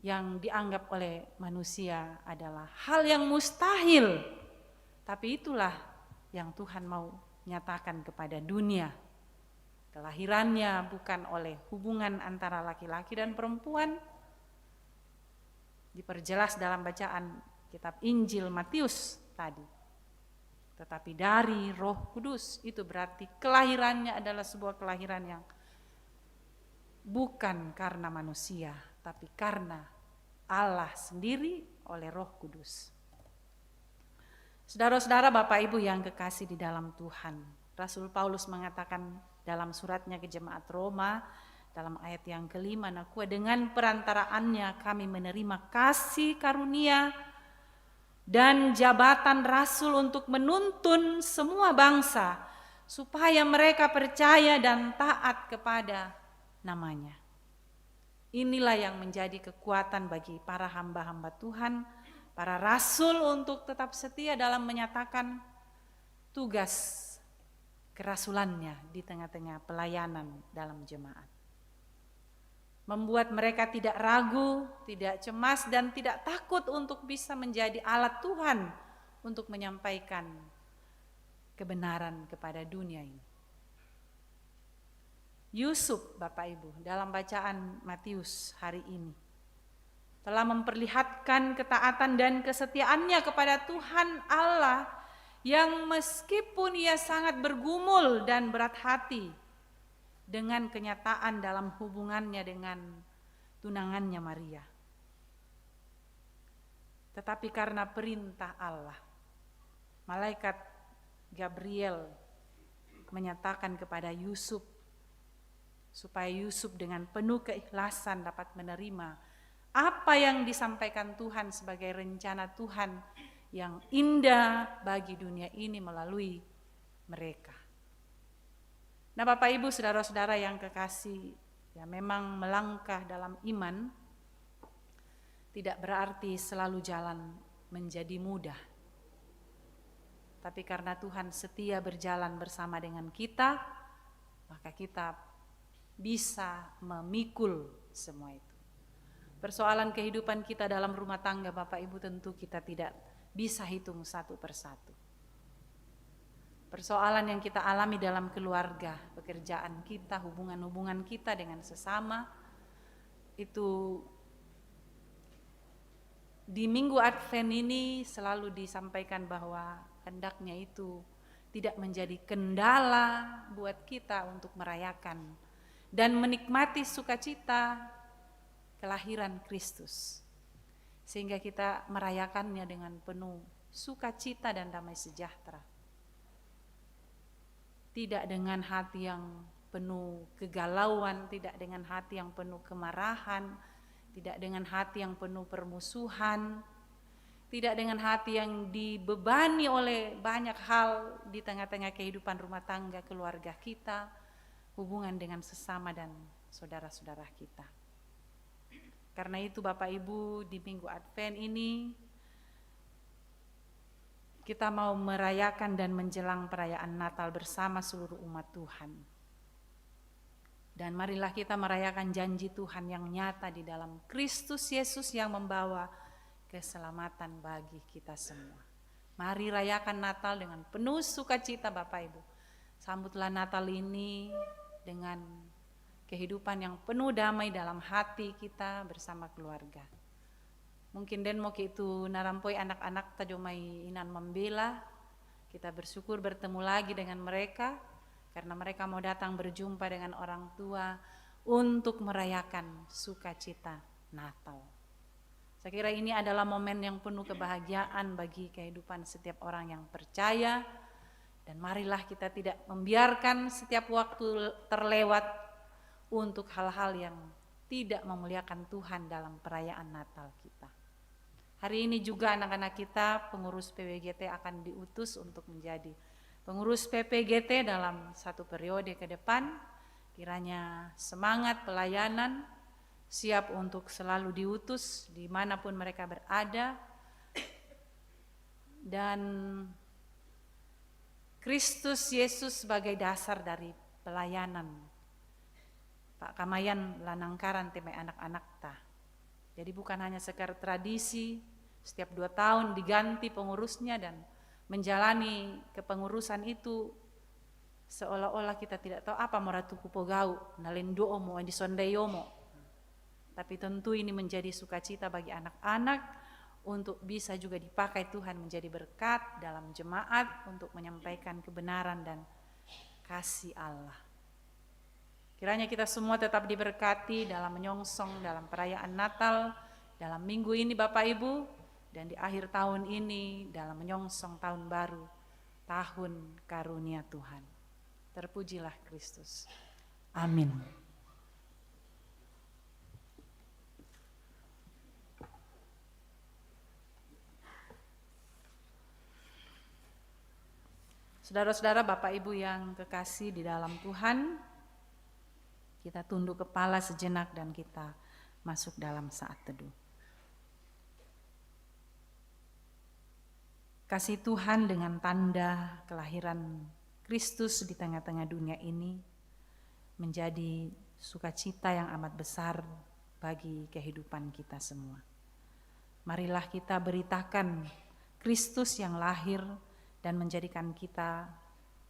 Yang dianggap oleh manusia adalah hal yang mustahil, tapi itulah yang Tuhan mau nyatakan kepada dunia. Kelahirannya bukan oleh hubungan antara laki-laki dan perempuan, diperjelas dalam bacaan kitab Injil Matius tadi, tetapi dari Roh Kudus. Itu berarti kelahirannya adalah sebuah kelahiran yang bukan karena manusia, tapi karena Allah sendiri oleh Roh Kudus. Saudara-saudara, Bapak Ibu yang kekasih di dalam Tuhan, Rasul Paulus mengatakan dalam suratnya ke jemaat Roma, dalam ayat yang kelima, "Nakua dengan perantaraannya kami menerima kasih karunia dan jabatan rasul untuk menuntun semua bangsa, supaya mereka percaya dan taat kepada namanya." Inilah yang menjadi kekuatan bagi para hamba-hamba Tuhan, para rasul untuk tetap setia dalam menyatakan tugas kerasulannya di tengah-tengah pelayanan dalam jemaat. Membuat mereka tidak ragu, tidak cemas, dan tidak takut untuk bisa menjadi alat Tuhan untuk menyampaikan kebenaran kepada dunia ini. Yusuf, Bapak Ibu, dalam bacaan Matius hari ini telah memperlihatkan ketaatan dan kesetiaannya kepada Tuhan Allah yang meskipun ia sangat bergumul dan berat hati dengan kenyataan dalam hubungannya dengan tunangannya Maria. Tetapi karena perintah Allah, malaikat Gabriel menyatakan kepada Yusuf supaya Yusuf dengan penuh keikhlasan dapat menerima apa yang disampaikan Tuhan sebagai rencana Tuhan yang indah bagi dunia ini melalui mereka. Nah, Bapak Ibu, saudara-saudara yang kekasih, ya memang melangkah dalam iman tidak berarti selalu jalan menjadi mudah. Tapi karena Tuhan setia berjalan bersama dengan kita, maka kita bisa memikul semua itu. Persoalan kehidupan kita dalam rumah tangga, Bapak Ibu, tentu kita tidak bisa hitung satu persatu. Persoalan yang kita alami dalam keluarga, pekerjaan kita, hubungan-hubungan kita dengan sesama, itu di Minggu Advent ini selalu disampaikan bahwa hendaknya itu tidak menjadi kendala buat kita untuk merayakan dan menikmati sukacita kelahiran Kristus, sehingga kita merayakannya dengan penuh sukacita dan damai sejahtera. Tidak dengan hati yang penuh kegalauan, tidak dengan hati yang penuh kemarahan, tidak dengan hati yang penuh permusuhan, tidak dengan hati yang dibebani oleh banyak hal di tengah-tengah kehidupan rumah tangga keluarga kita, hubungan dengan sesama dan saudara-saudara kita. Karena itu Bapak Ibu, di Minggu Advent ini kita mau merayakan dan menjelang perayaan Natal bersama seluruh umat Tuhan. Dan marilah kita merayakan janji Tuhan yang nyata di dalam Kristus Yesus yang membawa keselamatan bagi kita semua. Mari rayakan Natal dengan penuh sukacita Bapak Ibu. Sambutlah Natal ini dengan kehidupan yang penuh damai dalam hati kita bersama keluarga. Mungkin den mau itu narampoi anak-anak tajomai inan membela. Kita bersyukur bertemu lagi dengan mereka karena mereka mau datang berjumpa dengan orang tua untuk merayakan sukacita Natal. Saya kira ini adalah momen yang penuh kebahagiaan bagi kehidupan setiap orang yang percaya, dan marilah kita tidak membiarkan setiap waktu terlewat untuk hal-hal yang tidak memuliakan Tuhan dalam perayaan Natal kita. Hari ini juga anak-anak kita pengurus PPGT akan diutus untuk menjadi pengurus PPGT dalam satu periode ke depan. Kiranya semangat pelayanan, siap untuk selalu diutus dimanapun mereka berada, dan Kristus Yesus sebagai dasar dari pelayanan. Pak Kamayan lanangkaran teme anak-anak ta. Jadi bukan hanya sekadar tradisi, setiap 2 tahun diganti pengurusnya dan menjalani kepengurusan itu seolah-olah kita tidak tahu apa moratu kupogau, nalendo omo, di sondeyomo. Tapi tentu ini menjadi sukacita bagi anak-anak untuk bisa juga dipakai Tuhan menjadi berkat dalam jemaat untuk menyampaikan kebenaran dan kasih Allah. Kiranya kita semua tetap diberkati dalam menyongsong dalam perayaan Natal, dalam minggu ini Bapak Ibu, dan di akhir tahun ini dalam menyongsong tahun baru, tahun karunia Tuhan. Terpujilah Kristus. Amin. Saudara-saudara, Bapak Ibu yang kekasih di dalam Tuhan, kita tunduk kepala sejenak dan kita masuk dalam saat teduh. Kasih Tuhan dengan tanda kelahiran Kristus di tengah-tengah dunia ini menjadi sukacita yang amat besar bagi kehidupan kita semua. Marilah kita beritakan Kristus yang lahir dan menjadikan kita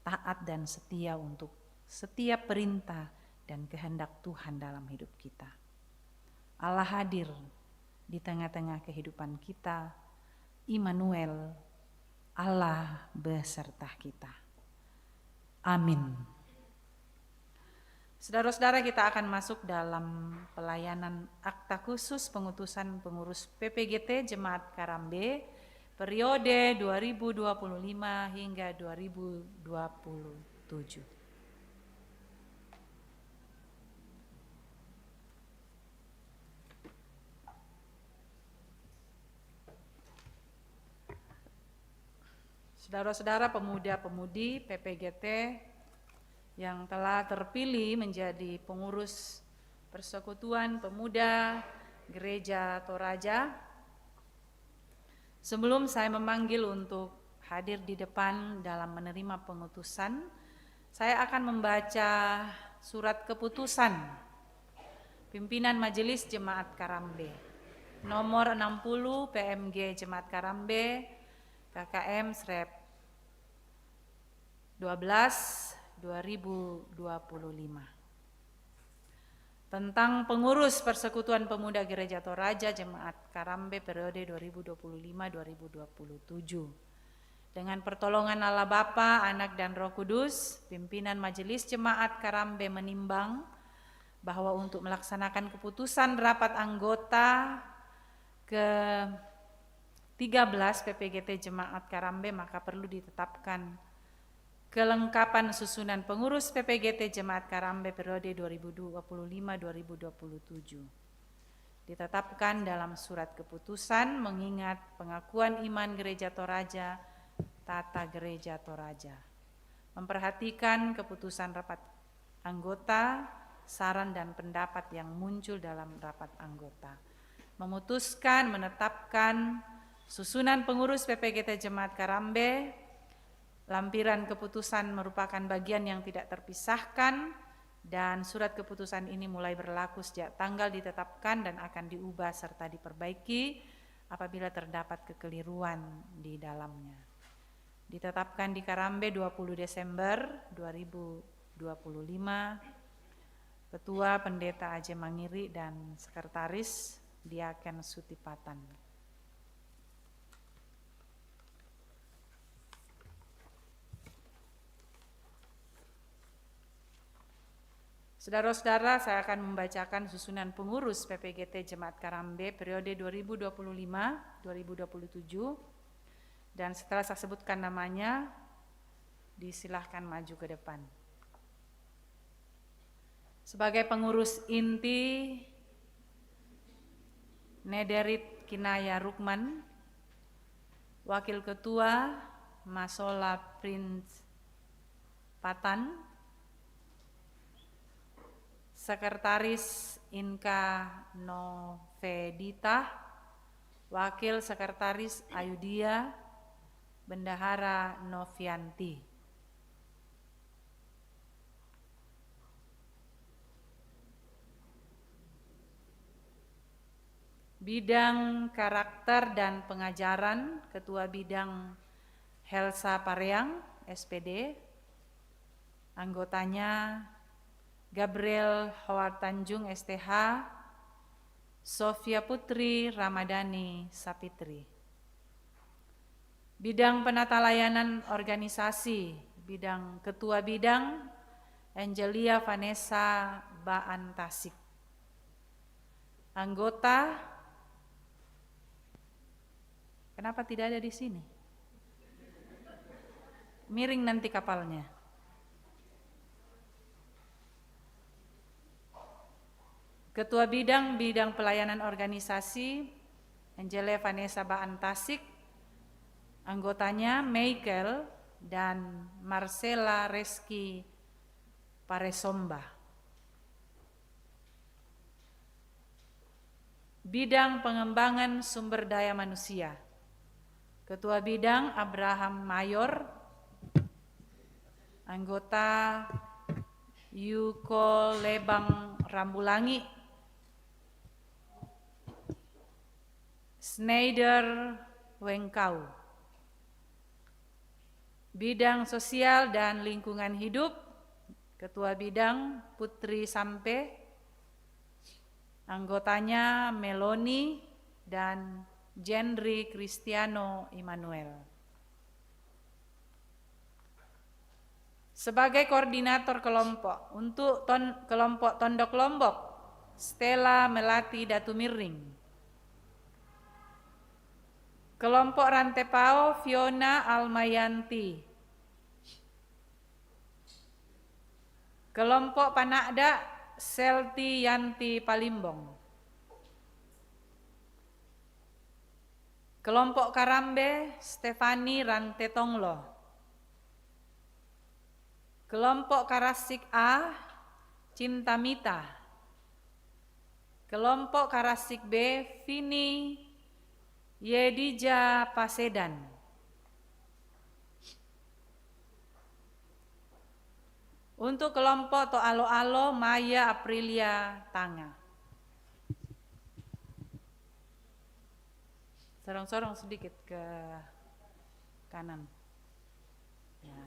taat dan setia untuk setiap perintah dan kehendak Tuhan dalam hidup kita. Allah hadir di tengah-tengah kehidupan kita, Immanuel, Allah beserta kita. Amin. Saudara-saudara, kita akan masuk dalam pelayanan akta khusus pengutusan pengurus PPGT Jemaat Karambe periode 2025 hingga 2027. Saudara-saudara pemuda-pemudi PPGT yang telah terpilih menjadi pengurus Persekutuan Pemuda Gereja Toraja, sebelum saya memanggil untuk hadir di depan dalam menerima pengutusan, saya akan membaca surat keputusan Pimpinan Majelis Jemaat Karambe nomor 60 PMG Jemaat Karambe KKM Srep 12/2025 tentang pengurus Persekutuan Pemuda Gereja Toraja Jemaat Karambe periode 2025-2027. Dengan pertolongan Allah Bapa, Anak dan Roh Kudus, pimpinan Majelis Jemaat Karambe menimbang bahwa untuk melaksanakan keputusan rapat anggota ke-13 PPGT Jemaat Karambe maka perlu ditetapkan kelengkapan susunan pengurus PPGT Jemaat Karambe periode 2025-2027. Ditetapkan dalam surat keputusan mengingat pengakuan iman Gereja Toraja, Tata Gereja Toraja. Memperhatikan keputusan rapat anggota, saran dan pendapat yang muncul dalam rapat anggota. Memutuskan, menetapkan susunan pengurus PPGT Jemaat Karambe. Lampiran keputusan merupakan bagian yang tidak terpisahkan dan surat keputusan ini mulai berlaku sejak tanggal ditetapkan dan akan diubah serta diperbaiki apabila terdapat kekeliruan di dalamnya. Ditetapkan di Karambe 20 Desember 2025, Ketua Pendeta Aje Mangiri dan Sekretaris Diaken Sutipatan. Saudara-saudara, saya akan membacakan susunan pengurus PPGT Jemaat Karambe periode 2025-2027 dan setelah saya sebutkan namanya, disilahkan maju ke depan. Sebagai pengurus inti Nederit Kinaya Rukman, Wakil Ketua Masola Prince Patan, Sekretaris Inka Novedita, Wakil Sekretaris Ayudia, Bendahara Novianti. Bidang Karakter dan Pengajaran, Ketua Bidang Helsa Pareang, SPD. Anggotanya Gabriel Howard Tanjung, STH, Sofia Putri Ramadhani Sapitri. Bidang Penata Layanan Organisasi, Ketua Bidang Angelia Vanessa Baan Tasik. Anggota, kenapa tidak ada di sini? Miring nanti kapalnya. Ketua Bidang Pelayanan Organisasi Angelia Vanessa Baan Tasik. Anggotanya Michael dan Marcella Reski Paresomba. Bidang Pengembangan Sumber Daya Manusia, Ketua Bidang Abraham Mayor. Anggota Yuko Lebang Rambulangi, Schneider Wengkau. Bidang Sosial dan Lingkungan Hidup, Ketua Bidang Putri Sampe. Anggotanya Meloni dan Jendri Cristiano Immanuel. Sebagai koordinator kelompok untuk kelompok Tondok Lombok, Stella Melati Datumiring. Kelompok Rantepao, Fiona Almayanti. Kelompok Panakda, Selti Yanti Palimbong. Kelompok Karambe, Stefani Rantetonglo. Kelompok Karasik A, Cintamita. Kelompok Karasik B, Vini Yedija Pasedan. Untuk kelompok Toalo-Alo, Maya Aprilia Tanga. Sorong-sorong sedikit ke kanan. Ya.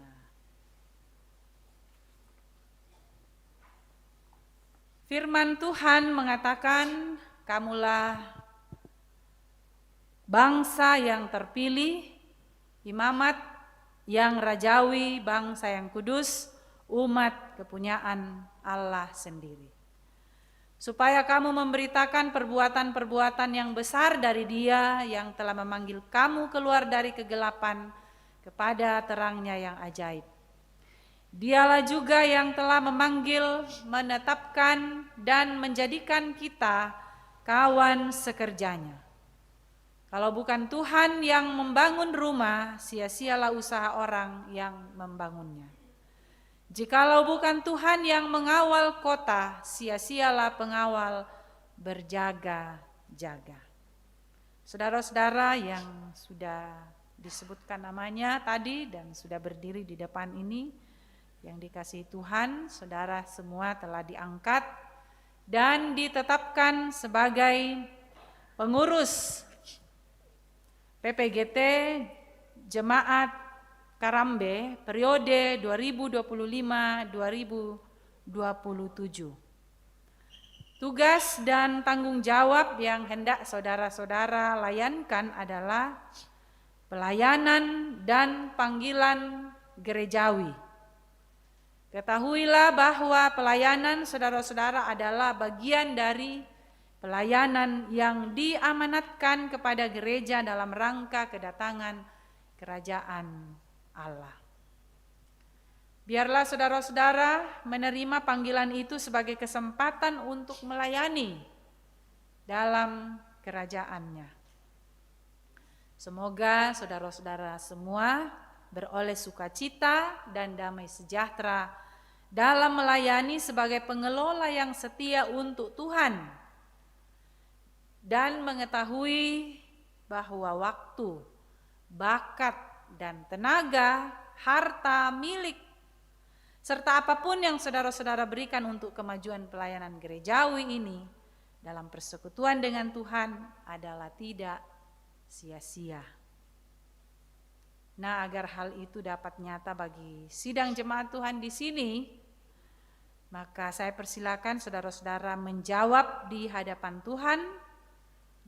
Firman Tuhan mengatakan, kamulah bangsa yang terpilih, imamat yang rajawi, bangsa yang kudus, umat kepunyaan Allah sendiri. Supaya kamu memberitakan perbuatan-perbuatan yang besar dari Dia yang telah memanggil kamu keluar dari kegelapan kepada terangnya yang ajaib. Dialah juga yang telah memanggil, menetapkan, dan menjadikan kita kawan sekerjanya. Kalau bukan Tuhan yang membangun rumah, sia-sialah usaha orang yang membangunnya. Jikalau bukan Tuhan yang mengawal kota, sia-sialah pengawal berjaga-jaga. Saudara-saudara yang sudah disebutkan namanya tadi dan sudah berdiri di depan ini, yang dikasihi Tuhan, saudara semua telah diangkat dan ditetapkan sebagai pengurus PPGT Jemaat Karambe periode 2025-2027. Tugas dan tanggung jawab yang hendak saudara-saudara layankan adalah pelayanan dan panggilan gerejawi. Ketahuilah bahwa pelayanan saudara-saudara adalah bagian dari pelayanan yang diamanatkan kepada gereja dalam rangka kedatangan kerajaan Allah. Biarlah saudara-saudara menerima panggilan itu sebagai kesempatan untuk melayani dalam kerajaannya. Semoga saudara-saudara semua beroleh sukacita dan damai sejahtera dalam melayani sebagai pengelola yang setia untuk Tuhan dan mengetahui bahwa waktu, bakat, dan tenaga, harta, milik, serta apapun yang saudara-saudara berikan untuk kemajuan pelayanan gerejawi ini dalam persekutuan dengan Tuhan adalah tidak sia-sia. Nah, agar hal itu dapat nyata bagi sidang jemaat Tuhan di sini, maka saya persilakan saudara-saudara menjawab di hadapan Tuhan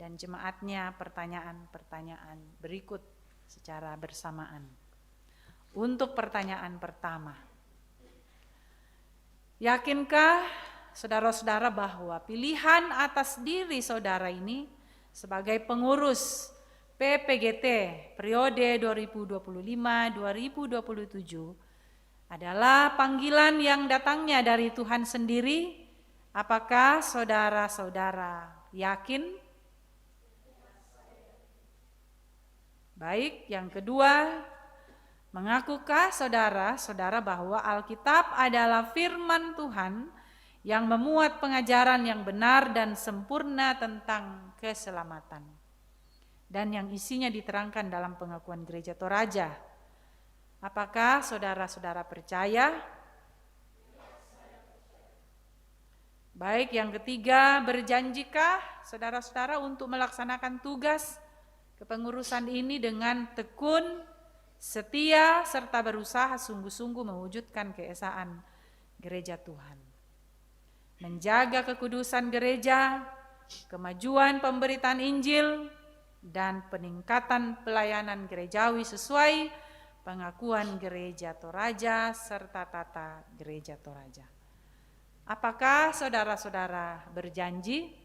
dan jemaatnya pertanyaan-pertanyaan berikut secara bersamaan. Untuk pertanyaan pertama, yakinkah saudara-saudara bahwa pilihan atas diri saudara ini sebagai pengurus PPGT periode 2025-2027 adalah panggilan yang datangnya dari Tuhan sendiri? Apakah saudara-saudara yakin? Baik, yang kedua, mengakukah saudara-saudara bahwa Alkitab adalah firman Tuhan yang memuat pengajaran yang benar dan sempurna tentang keselamatan, dan yang isinya diterangkan dalam pengakuan Gereja Toraja? Apakah saudara-saudara percaya? Baik, yang ketiga, berjanjikah saudara-saudara untuk melaksanakan tugas kepengurusan ini dengan tekun, setia, serta berusaha sungguh-sungguh mewujudkan keesaan gereja Tuhan, menjaga kekudusan gereja, kemajuan pemberitaan Injil, dan peningkatan pelayanan gerejawi sesuai pengakuan Gereja Toraja serta tata Gereja Toraja? Apakah saudara-saudara berjanji?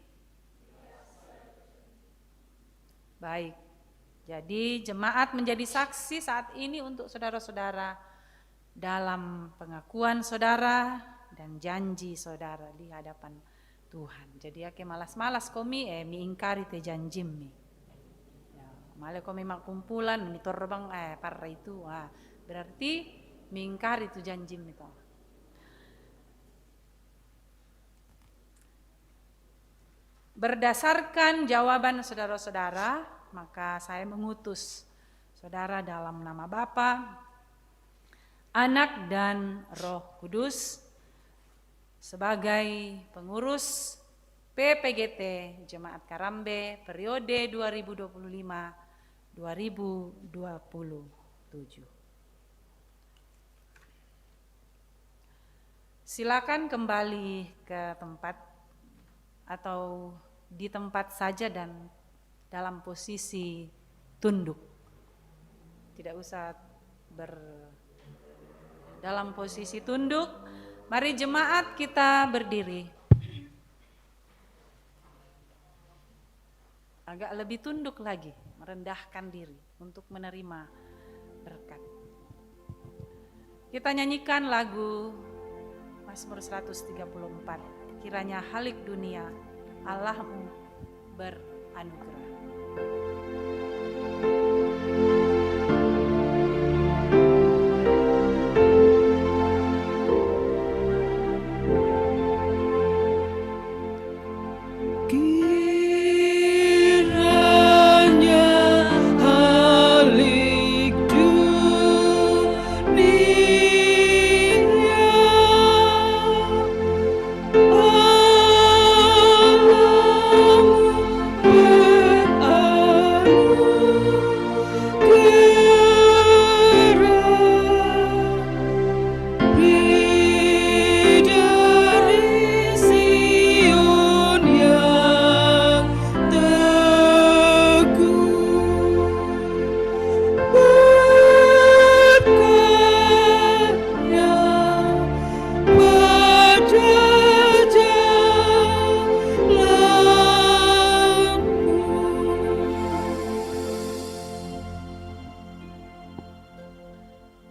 Baik, jadi jemaat menjadi saksi saat ini untuk saudara-saudara dalam pengakuan saudara dan janji saudara di hadapan Tuhan. Jadi ake malas-malas komi mi ingkari te janjim mi. Ya, male komi makumpulan mi torbang parra itu. Berarti mi ingkari tu janjim itu. Berdasarkan jawaban saudara-saudara, maka saya mengutus saudara dalam nama Bapa, Anak, dan Roh Kudus sebagai pengurus PPGT Jemaat Karambe periode 2025-2027. Silakan kembali ke tempat atau di tempat saja dan dalam posisi tunduk. Tidak usah dalam posisi tunduk. Mari jemaat kita berdiri. Agak lebih tunduk lagi, merendahkan diri untuk menerima berkat. Kita nyanyikan lagu Mazmur 134. Kiranya halik dunia Allahmu beranugerah.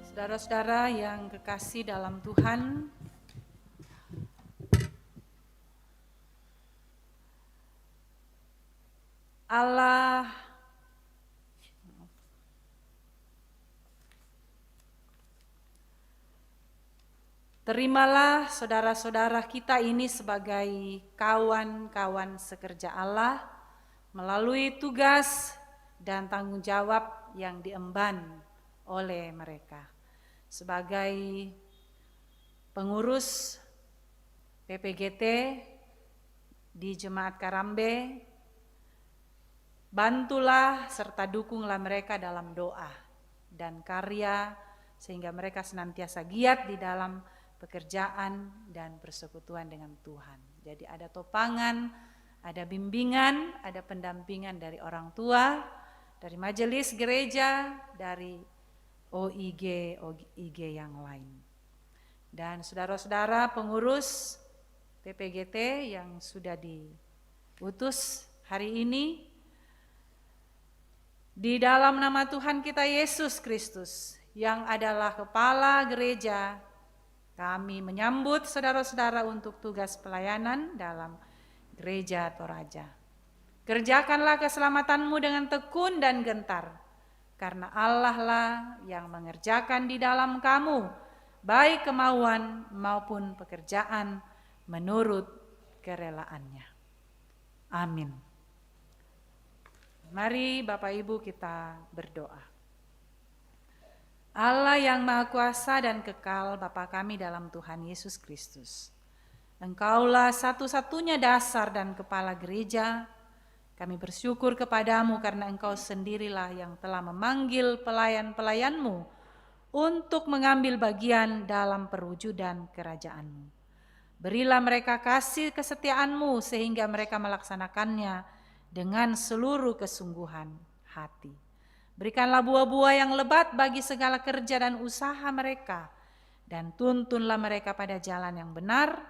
Saudara-saudara yang kekasih dalam Tuhan, Allah terimalah saudara-saudara kita ini sebagai kawan-kawan sekerja Allah melalui tugas dan tanggung jawab yang diemban oleh mereka. Sebagai pengurus PPGT di Jemaat Karambe, bantulah serta dukunglah mereka dalam doa dan karya sehingga mereka senantiasa giat di dalam pekerjaan dan persekutuan dengan Tuhan. Jadi ada topangan, ada bimbingan, ada pendampingan dari orang tua, dari majelis gereja, dari OIG yang lain. Dan saudara-saudara pengurus PPGT yang sudah diutus hari ini, di dalam nama Tuhan kita Yesus Kristus yang adalah kepala gereja, kami menyambut saudara-saudara untuk tugas pelayanan dalam gereja Toraja. Kerjakanlah keselamatanmu dengan tekun dan gentar, karena Allah lah yang mengerjakan di dalam kamu, baik kemauan maupun pekerjaan menurut kerelaannya. Amin. Mari Bapak Ibu kita berdoa. Allah yang Maha Kuasa dan kekal, Bapa kami dalam Tuhan Yesus Kristus. Engkaulah satu-satunya dasar dan kepala gereja. Kami bersyukur kepadamu karena Engkau sendirilah yang telah memanggil pelayan-pelayanmu untuk mengambil bagian dalam perwujudan kerajaan-Mu. Berilah mereka kasih kesetiaan-Mu sehingga mereka melaksanakannya dengan seluruh kesungguhan hati. Berikanlah buah-buah yang lebat bagi segala kerja dan usaha mereka, dan tuntunlah mereka pada jalan yang benar,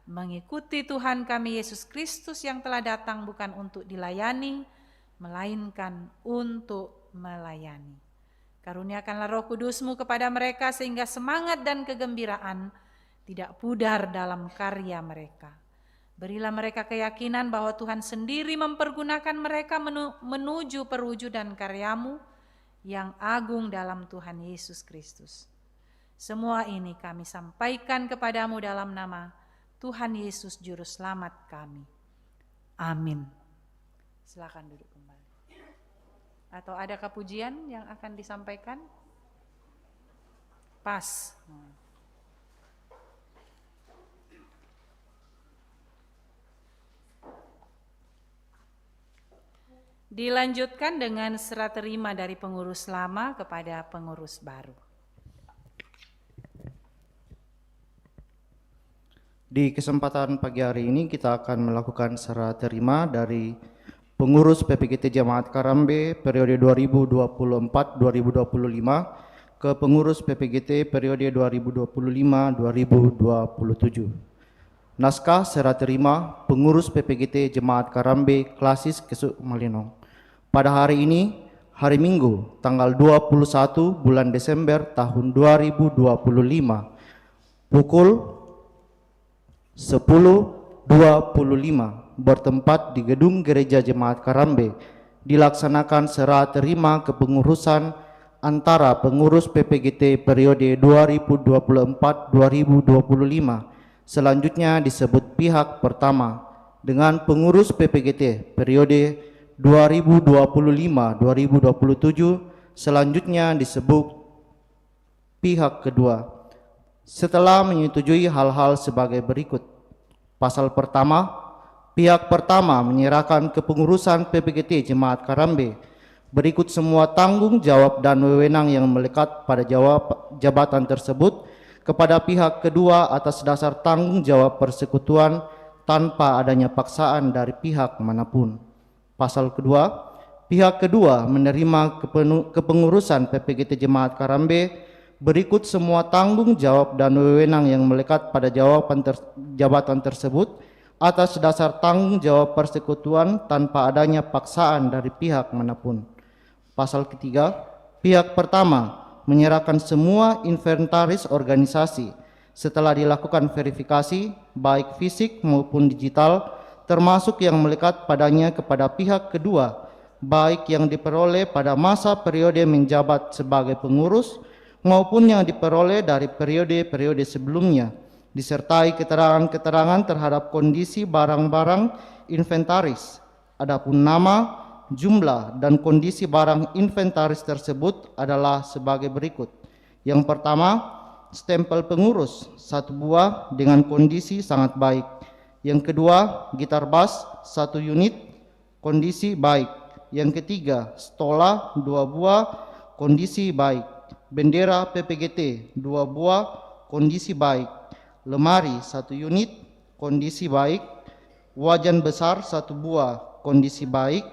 mengikuti Tuhan kami Yesus Kristus yang telah datang bukan untuk dilayani, melainkan untuk melayani. Karuniakanlah Roh Kudus-Mu kepada mereka sehingga semangat dan kegembiraan tidak pudar dalam karya mereka. Berilah mereka keyakinan bahwa Tuhan sendiri mempergunakan mereka menuju perwujudan karya-Mu yang agung dalam Tuhan Yesus Kristus. Semua ini kami sampaikan kepadamu dalam nama Tuhan Yesus Juru Selamat kami. Amin. Silakan duduk kembali. Atau adakah pujian yang akan disampaikan? Pas. Dilanjutkan dengan serah terima dari pengurus lama kepada pengurus baru. Di kesempatan pagi hari ini kita akan melakukan serah terima dari pengurus PPGT Jemaat Karambe periode 2024-2025 ke pengurus PPGT periode 2025-2027. Naskah serah terima pengurus PPGT Jemaat Karambe Klasis Kesuk Malino. Pada hari ini, hari Minggu, tanggal 21 bulan Desember tahun 2025, pukul 10.25 bertempat di Gedung Gereja Jemaat Karambe, dilaksanakan serah terima kepengurusan antara pengurus PPGT periode 2024-2025, selanjutnya disebut pihak pertama, dengan pengurus PPGT periode 2025-2027 selanjutnya disebut pihak kedua. Setelah menyetujui hal-hal sebagai berikut. Pasal pertama, pihak pertama menyerahkan kepengurusan PPGT Jemaat Karambe berikut semua tanggung jawab dan wewenang yang melekat pada jabatan tersebut kepada pihak kedua atas dasar tanggung jawab persekutuan tanpa adanya paksaan dari pihak manapun. Pasal kedua, pihak kedua menerima kepengurusan PPGT Jemaat Karambe berikut semua tanggung jawab dan wewenang yang melekat pada jabatan tersebut atas dasar tanggung jawab persekutuan tanpa adanya paksaan dari pihak manapun. Pasal ketiga, pihak pertama menyerahkan semua inventaris organisasi setelah dilakukan verifikasi baik fisik maupun digital termasuk yang melekat padanya kepada pihak kedua baik yang diperoleh pada masa periode menjabat sebagai pengurus maupun yang diperoleh dari periode-periode sebelumnya, disertai keterangan-keterangan terhadap kondisi barang-barang inventaris. Adapun nama, jumlah, dan kondisi barang inventaris tersebut adalah sebagai berikut. Yang pertama, stempel pengurus 1 buah dengan kondisi sangat baik. Yang kedua, gitar bass 1 unit kondisi baik. Yang ketiga, stola 2 buah kondisi baik. Bendera PPGT 2 buah kondisi baik. Lemari 1 unit kondisi baik. Wajan besar 1 buah kondisi baik.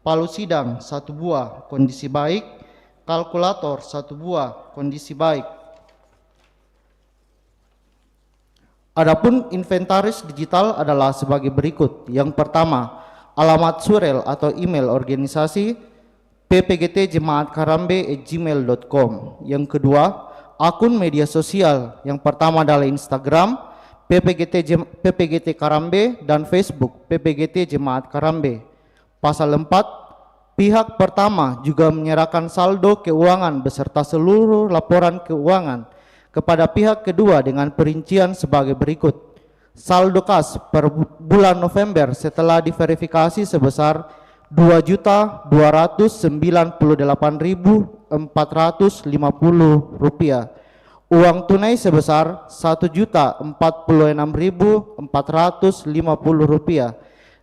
Palu sidang 1 buah kondisi baik. Kalkulator 1 buah kondisi baik. Adapun inventaris digital adalah sebagai berikut. Yang pertama, alamat surel atau email organisasi ppgt.jemaatkarambe@gmail.com. Yang kedua, akun media sosial. Yang pertama adalah Instagram PPGT Karambe dan Facebook PPGT Jemaat Karambe. Pasal 4, pihak pertama juga menyerahkan saldo keuangan beserta seluruh laporan keuangan kepada pihak kedua dengan perincian sebagai berikut. Saldo kas per bulan November setelah diverifikasi sebesar Rp2.298.450. Uang tunai sebesar Rp1.046.450.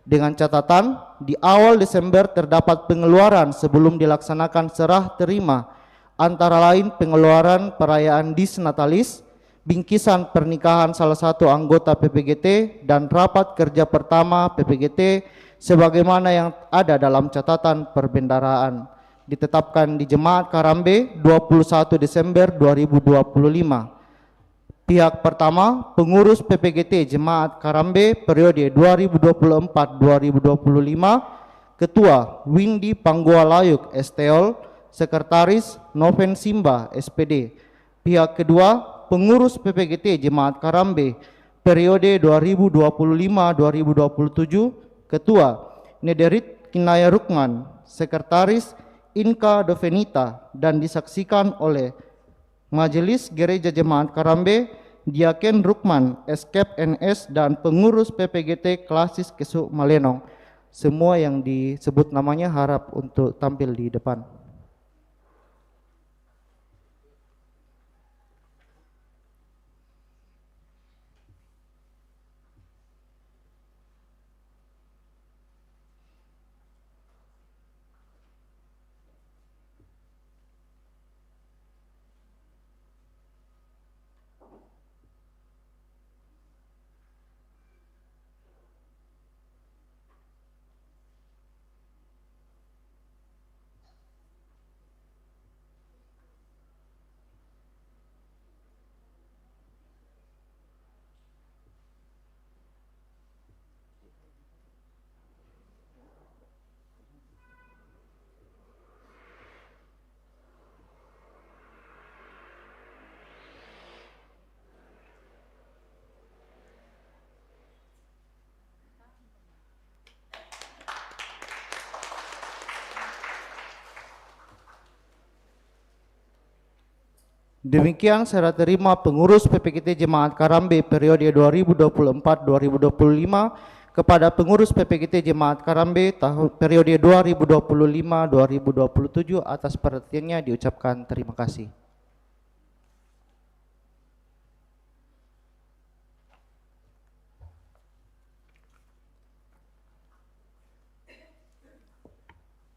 Dengan catatan, di awal Desember terdapat pengeluaran sebelum dilaksanakan serah terima, antara lain pengeluaran perayaan disnatalis, bingkisan pernikahan salah satu anggota PPGT, dan rapat kerja pertama PPGT sebagaimana yang ada dalam catatan perbendaraan. Ditetapkan di Jemaat Karambe 21 Desember 2025. Pihak pertama, pengurus PPGT Jemaat Karambe periode 2024-2025, Ketua Windy Panggualayuk Esteol, Sekretaris Noven Simba SPD. Pihak kedua, pengurus PPGT Jemaat Karambe periode 2025-2027, Ketua Nederit Kinaya Rukman, Sekretaris Inka Dovenita, dan disaksikan oleh Majelis Gereja Jemaat Karambe, Diaken Rukman, Eskep NS, dan pengurus PPGT Klasis Kesuk Malenong. Semua yang disebut namanya harap untuk tampil di depan. Demikian serah terima pengurus PPGT Jemaat Karambe periode 2024-2025 kepada pengurus PPGT Jemaat Karambe tahun periode 2025-2027. Atas perhatiannya diucapkan terima kasih.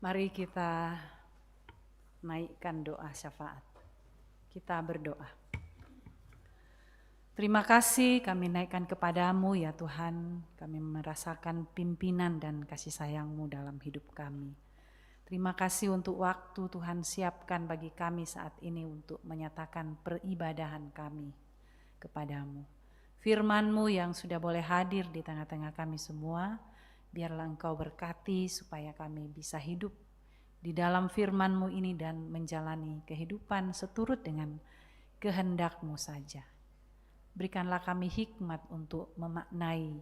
Mari kita naikkan doa syafaat. Kita berdoa. Terima kasih kami naikkan kepadamu ya Tuhan. Kami merasakan pimpinan dan kasih sayang-Mu dalam hidup kami. Terima kasih untuk waktu Tuhan siapkan bagi kami saat ini untuk menyatakan peribadahan kami kepadamu. Firman-Mu yang sudah boleh hadir di tengah-tengah kami semua, biarlah Engkau berkati supaya kami bisa hidup di dalam firman-Mu ini dan menjalani kehidupan seturut dengan kehendak-Mu saja. Berikanlah kami hikmat untuk memaknai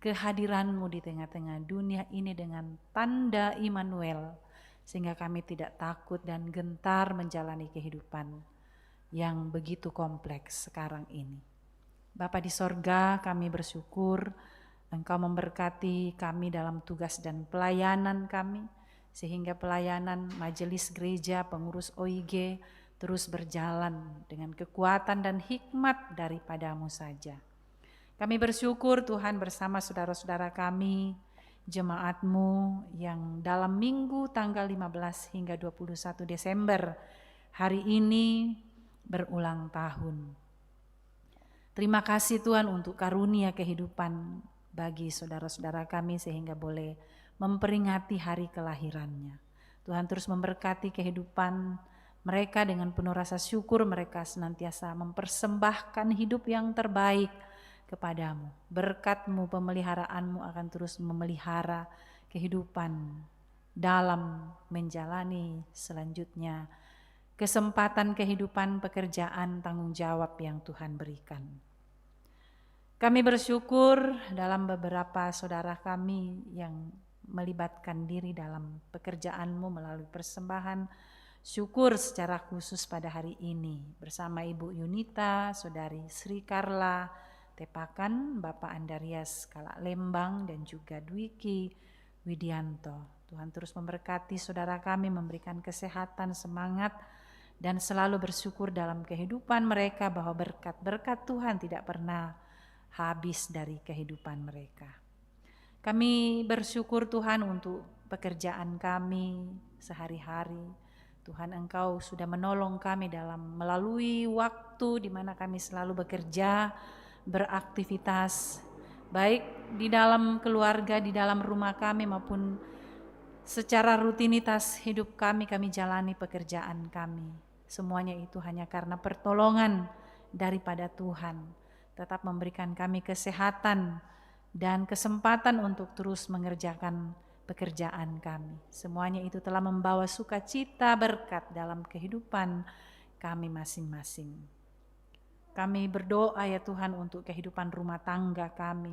kehadiran-Mu di tengah-tengah dunia ini dengan tanda Immanuel, sehingga kami tidak takut dan gentar menjalani kehidupan yang begitu kompleks sekarang ini. Bapa di sorga, kami bersyukur Engkau memberkati kami dalam tugas dan pelayanan kami, sehingga pelayanan majelis gereja, pengurus OIG terus berjalan dengan kekuatan dan hikmat daripada-Mu saja. Kami bersyukur Tuhan bersama saudara-saudara kami, jemaat-Mu yang dalam minggu tanggal 15 hingga 21 Desember hari ini berulang tahun. Terima kasih Tuhan untuk karunia kehidupan bagi saudara-saudara kami sehingga boleh memperingati hari kelahirannya. Tuhan terus memberkati kehidupan mereka dengan penuh rasa syukur, mereka senantiasa mempersembahkan hidup yang terbaik kepadamu. Berkat-Mu, pemeliharaan-Mu akan terus memelihara kehidupan dalam menjalani selanjutnya kesempatan kehidupan, pekerjaan, tanggung jawab yang Tuhan berikan. Kami bersyukur dalam beberapa saudara kami yang melibatkan diri dalam pekerjaan-Mu melalui persembahan syukur secara khusus pada hari ini bersama Ibu Yunita, Saudari Sri Carla Tepakan, Bapak Andarias Kalak Lembang, dan juga Dwiki Widianto. Tuhan terus memberkati saudara kami, memberikan kesehatan, semangat, dan selalu bersyukur dalam kehidupan mereka bahwa berkat-berkat Tuhan tidak pernah habis dari kehidupan mereka. Kami bersyukur Tuhan untuk pekerjaan kami sehari-hari. Tuhan Engkau sudah menolong kami dalam melalui waktu di mana kami selalu bekerja, beraktivitas, baik di dalam keluarga, di dalam rumah kami maupun secara rutinitas hidup kami jalani pekerjaan kami. Semuanya itu hanya karena pertolongan daripada Tuhan. Tetap memberikan kami kesehatan dan kesempatan untuk terus mengerjakan pekerjaan kami. Semuanya itu telah membawa sukacita berkat dalam kehidupan kami masing-masing. Kami berdoa ya Tuhan untuk kehidupan rumah tangga kami.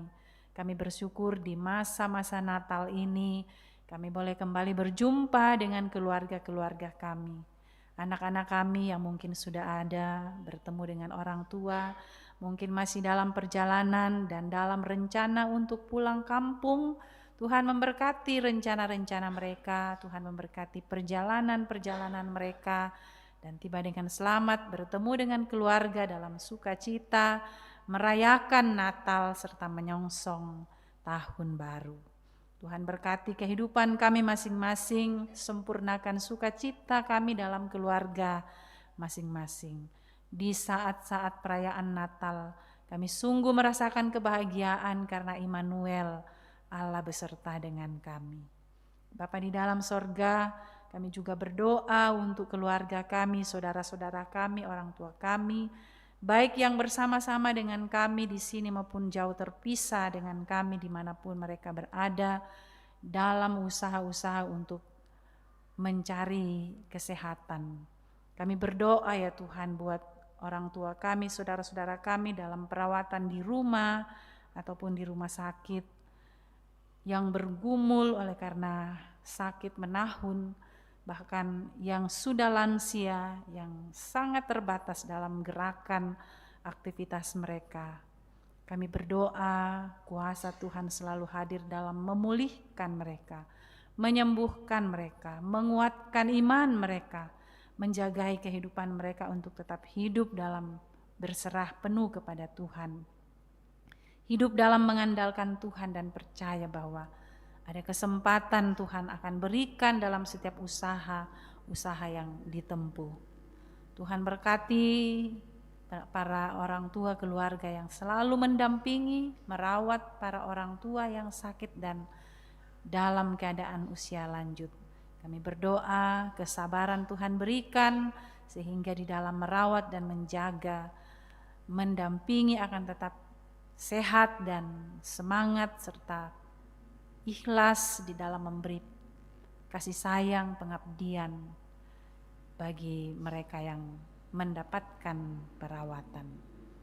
Kami bersyukur di masa-masa Natal ini kami boleh kembali berjumpa dengan keluarga-keluarga kami. Anak-anak kami yang mungkin sudah ada bertemu dengan orang tua, mungkin masih dalam perjalanan dan dalam rencana untuk pulang kampung. Tuhan memberkati rencana-rencana mereka, Tuhan memberkati perjalanan-perjalanan mereka, dan tiba dengan selamat bertemu dengan keluarga dalam sukacita, merayakan Natal serta menyongsong tahun baru. Tuhan berkati kehidupan kami masing-masing, sempurnakan sukacita kami dalam keluarga masing-masing. Di saat-saat perayaan Natal, kami sungguh merasakan kebahagiaan karena Immanuel, Allah beserta dengan kami. Bapa di dalam sorga, kami juga berdoa untuk keluarga kami, saudara-saudara kami, orang tua kami, baik yang bersama-sama dengan kami di sini maupun jauh terpisah dengan kami dimanapun mereka berada dalam usaha-usaha untuk mencari kesehatan. Kami berdoa ya Tuhan buat orang tua kami, saudara-saudara kami dalam perawatan di rumah ataupun di rumah sakit yang bergumul oleh karena sakit menahun, bahkan yang sudah lansia, yang sangat terbatas dalam gerakan aktivitas mereka. Kami berdoa kuasa Tuhan selalu hadir dalam memulihkan mereka, menyembuhkan mereka, menguatkan iman mereka, menjagai kehidupan mereka untuk tetap hidup dalam berserah penuh kepada Tuhan. Hidup dalam mengandalkan Tuhan dan percaya bahwa ada kesempatan Tuhan akan berikan dalam setiap usaha yang ditempuh. Tuhan berkati para orang tua keluarga yang selalu mendampingi, merawat para orang tua yang sakit dan dalam keadaan usia lanjut. Kami berdoa kesabaran Tuhan berikan sehingga di dalam merawat dan menjaga, mendampingi akan tetap sehat dan semangat serta ikhlas di dalam memberi kasih sayang, pengabdian bagi mereka yang mendapatkan perawatan.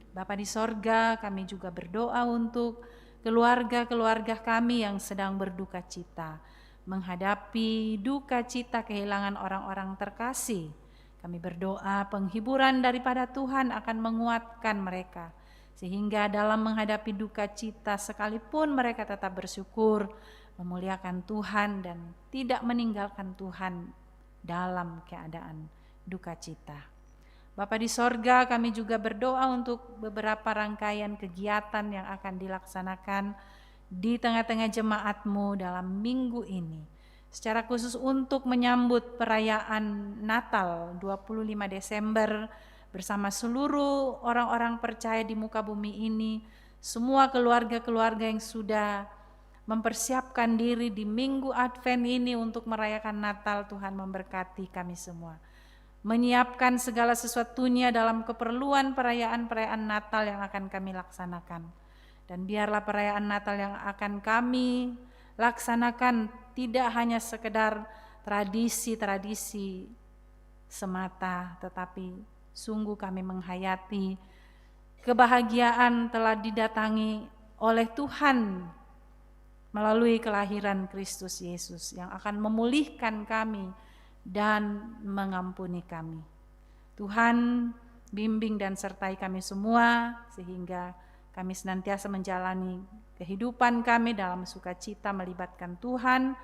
Bapa di sorga, kami juga berdoa untuk keluarga-keluarga kami yang sedang berduka cita, menghadapi duka cita kehilangan orang-orang terkasih. Kami berdoa penghiburan daripada Tuhan akan menguatkan mereka, sehingga dalam menghadapi duka cita sekalipun mereka tetap bersyukur, memuliakan Tuhan dan tidak meninggalkan Tuhan dalam keadaan duka cita. Bapa di sorga, kami juga berdoa untuk beberapa rangkaian kegiatan yang akan dilaksanakan di tengah-tengah jemaat-Mu dalam minggu ini. Secara khusus untuk menyambut perayaan Natal 25 Desember bersama seluruh orang-orang percaya di muka bumi ini, semua keluarga-keluarga yang sudah mempersiapkan diri di minggu Advent ini untuk merayakan Natal. Tuhan memberkati kami semua, menyiapkan segala sesuatunya dalam keperluan perayaan-perayaan Natal yang akan kami laksanakan. Dan biarlah perayaan Natal yang akan kami laksanakan tidak hanya sekedar tradisi-tradisi semata, tetapi sungguh kami menghayati kebahagiaan telah didatangi oleh Tuhan melalui kelahiran Kristus Yesus yang akan memulihkan kami dan mengampuni kami. Tuhan bimbing dan sertai kami semua sehingga kami senantiasa menjalani kehidupan kami dalam sukacita melibatkan Tuhan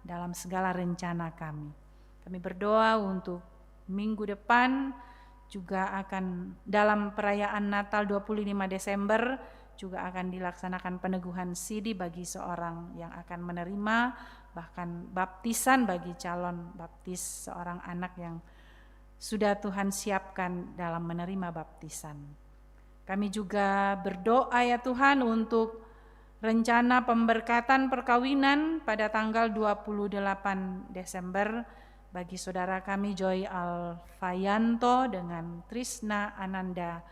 dalam segala rencana kami. Kami berdoa untuk minggu depan juga akan dalam perayaan Natal 25 Desember juga akan dilaksanakan peneguhan sidi bagi seorang yang akan menerima, bahkan baptisan bagi calon baptis seorang anak yang sudah Tuhan siapkan dalam menerima baptisan. Kami juga berdoa ya Tuhan untuk rencana pemberkatan perkawinan pada tanggal 28 Desember bagi saudara kami Joy Alfayanto dengan Trisna Ananda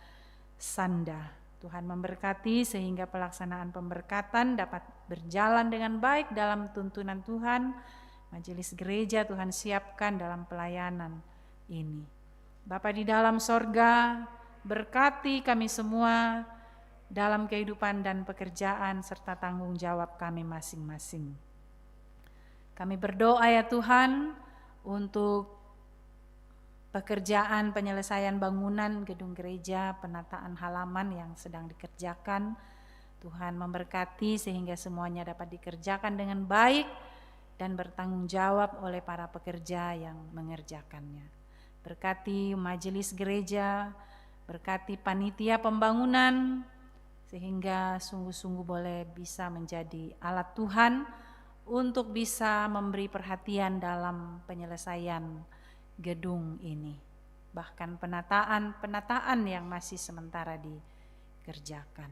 Sanda. Tuhan memberkati sehingga pelaksanaan pemberkatan dapat berjalan dengan baik dalam tuntunan Tuhan. Majelis gereja Tuhan siapkan dalam pelayanan ini. Bapa di dalam sorga, berkati kami semua dalam kehidupan dan pekerjaan serta tanggung jawab kami masing-masing. Kami berdoa ya Tuhan untuk pekerjaan penyelesaian bangunan gedung gereja, penataan halaman yang sedang dikerjakan. Tuhan memberkati sehingga semuanya dapat dikerjakan dengan baik dan bertanggung jawab oleh para pekerja yang mengerjakannya. Berkati majelis gereja, berkati panitia pembangunan, sehingga sungguh-sungguh boleh bisa menjadi alat Tuhan untuk bisa memberi perhatian dalam penyelesaian gedung ini. Bahkan penataan yang masih sementara dikerjakan.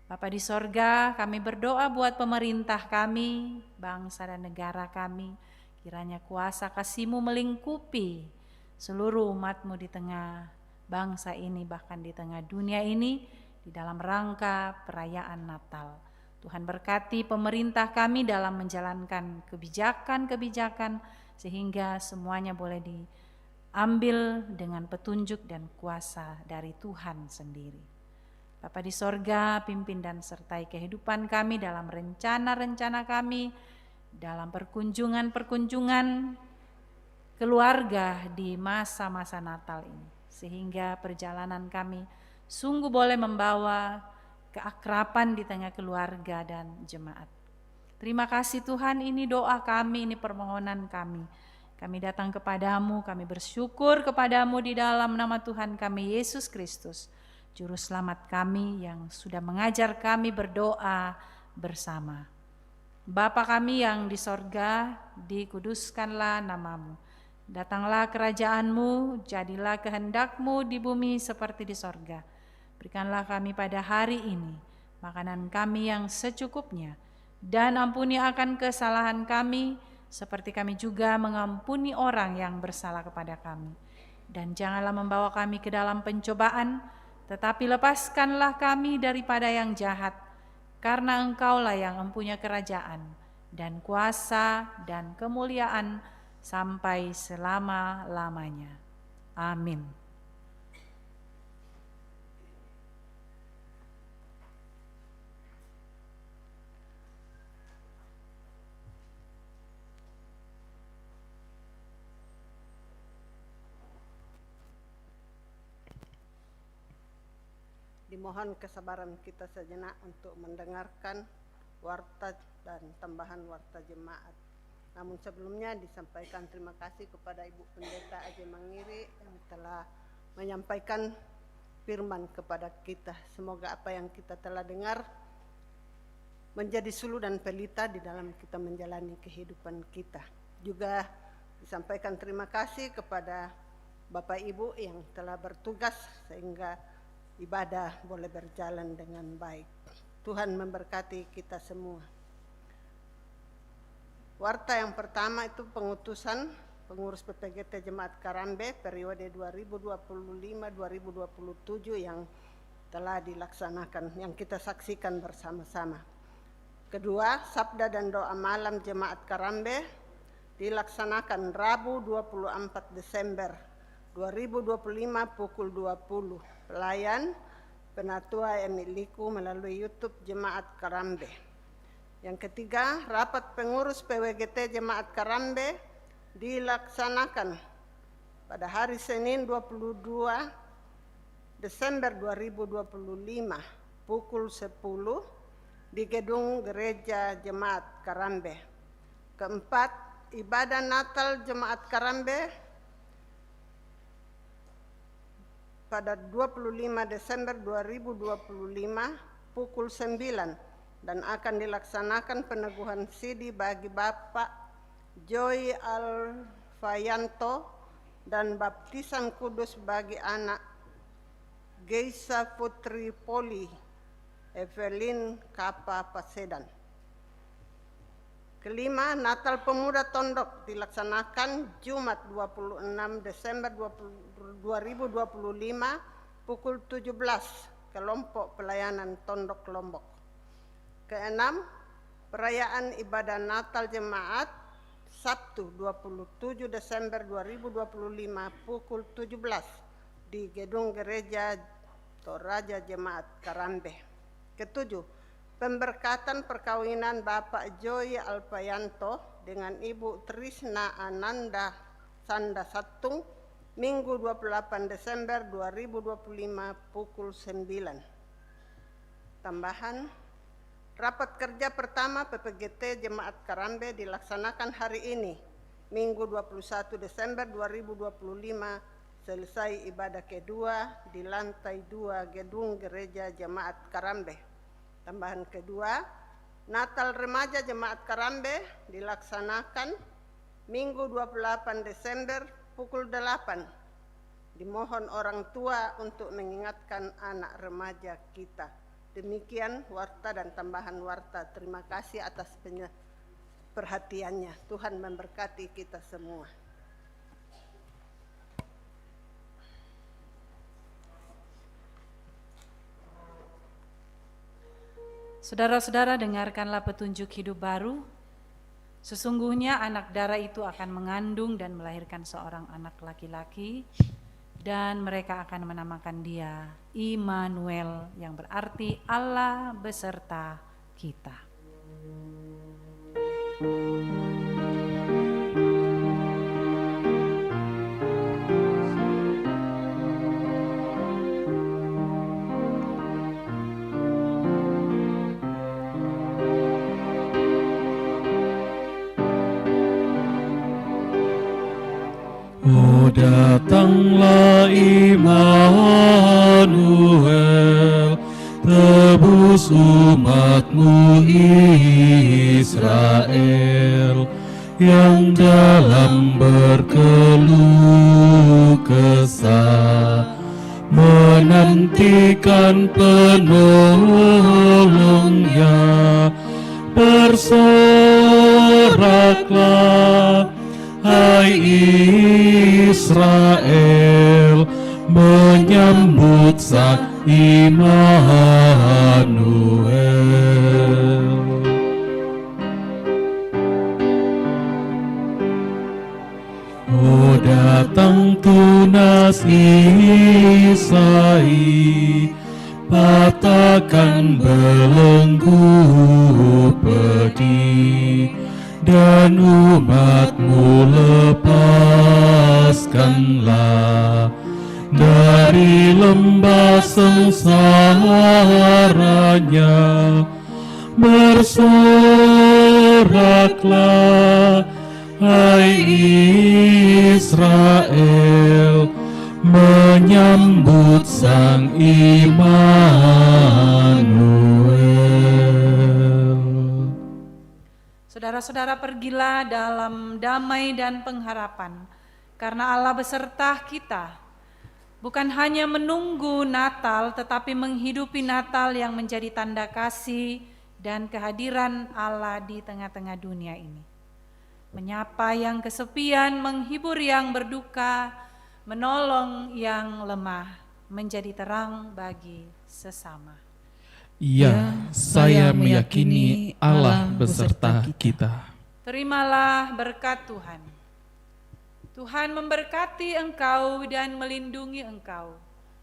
Bapa di sorga, kami berdoa buat pemerintah kami, bangsa dan negara kami. Kiranya kuasa kasih-Mu melingkupi seluruh umat-Mu di tengah bangsa ini, bahkan di tengah dunia ini, di dalam rangka perayaan Natal. Tuhan berkati pemerintah kami dalam menjalankan kebijakan-kebijakan sehingga semuanya boleh diambil dengan petunjuk dan kuasa dari Tuhan sendiri. Bapa di sorga, pimpin dan sertai kehidupan kami dalam rencana-rencana kami, dalam perkunjungan-perkunjungan keluarga di masa-masa Natal ini, sehingga perjalanan kami sungguh boleh membawa keakraban di tengah keluarga dan jemaat. Terima kasih Tuhan, ini doa kami, ini permohonan kami. Kami datang kepadamu, kami bersyukur kepadamu di dalam nama Tuhan kami Yesus Kristus, Juru Selamat kami yang sudah mengajar kami berdoa bersama. Bapa kami yang di sorga, dikuduskanlah namamu. Datanglah kerajaan-Mu, jadilah kehendak-Mu di bumi seperti di sorga. Berikanlah kami pada hari ini makanan kami yang secukupnya, dan ampuni akan kesalahan kami, seperti kami juga mengampuni orang yang bersalah kepada kami. Dan janganlah membawa kami ke dalam pencobaan, tetapi lepaskanlah kami daripada yang jahat, karena Engkaulah yang mempunyai kerajaan, dan kuasa, dan kemuliaan, sampai selama-lamanya. Amin. Dimohon kesabaran kita sejenak untuk mendengarkan warta dan tambahan warta jemaat. Namun sebelumnya disampaikan terima kasih kepada Ibu Pendeta Aje Mangiri yang telah menyampaikan firman kepada kita. Semoga apa yang kita telah dengar menjadi suluh dan pelita di dalam kita menjalani kehidupan kita. Juga disampaikan terima kasih kepada Bapak Ibu yang telah bertugas sehingga ibadah boleh berjalan dengan baik. Tuhan memberkati kita semua. Warta yang pertama itu pengutusan pengurus PPGT Jemaat Karambe periode 2025-2027 yang telah dilaksanakan, yang kita saksikan bersama-sama. Kedua, sabda dan doa malam Jemaat Karambe dilaksanakan Rabu 24 Desember 2025 pukul 20. Pelayan Penatua Emil Liku melalui YouTube Jemaat Karambe. Yang ketiga, rapat pengurus PWGT Jemaat Karambe dilaksanakan pada hari Senin 22 Desember 2025 pukul 10 di gedung Gereja Jemaat Karambe. Keempat, ibadah Natal Jemaat Karambe pada 25 Desember 2025 pukul 9 dan akan dilaksanakan peneguhan sidi bagi Bapak Joy Alfayanto dan baptisan kudus bagi anak Geisa Putri Poli Evelyn Kapa Pasedan. Kelima, Natal Pemuda Tondok dilaksanakan Jumat 26 Desember 2025 pukul 17 kelompok pelayanan Tondok Lombok. Keenam, perayaan ibadah Natal Jemaat Sabtu 27 Desember 2025 pukul 17 di gedung Gereja Toraja Jemaat Karambe. Ketujuh, pemberkatan perkawinan Bapak Joy Alpayanto dengan Ibu Trisna Ananda Sanda Satung Minggu 28 Desember 2025 pukul 9. Tambahan, rapat kerja pertama PPGT Jemaat Karambe dilaksanakan hari ini, Minggu 21 Desember 2025, selesai ibadah kedua di lantai 2 gedung Gereja Jemaat Karambe. Tambahan kedua, Natal Remaja Jemaat Karambe dilaksanakan Minggu 28 Desember pukul 8. Dimohon orang tua untuk mengingatkan anak remaja kita. Demikian warta dan tambahan warta. Terima kasih atas perhatiannya. Tuhan memberkati kita semua. Saudara-saudara, dengarkanlah petunjuk hidup baru. Sesungguhnya anak darah itu akan mengandung dan melahirkan seorang anak laki-laki, dan mereka akan menamakan dia Immanuel, yang berarti Allah beserta kita. Oh, datanglah Immanuel, tebus umatmu Israel, yang dalam berkeluh kesah menantikan penolongnya. Bersoraklah, hai Israel, menyambut sang Immanuel. Oh, datang tunas Isai, patahkan belenggu pedih, dan umatmu lepaskanlah dari lembah sengsaranya. Bersoraklah, hai Israel, menyambut Sang Immanuel. Saudara-saudara, pergilah dalam damai dan pengharapan, karena Allah beserta kita. Bukan hanya menunggu Natal, tetapi menghidupi Natal yang menjadi tanda kasih dan kehadiran Allah di tengah-tengah dunia ini. Menyapa yang kesepian, menghibur yang berduka, menolong yang lemah, menjadi terang bagi sesama. Ya, saya meyakini Allah beserta kita. Terimalah berkat Tuhan. Tuhan memberkati engkau dan melindungi engkau.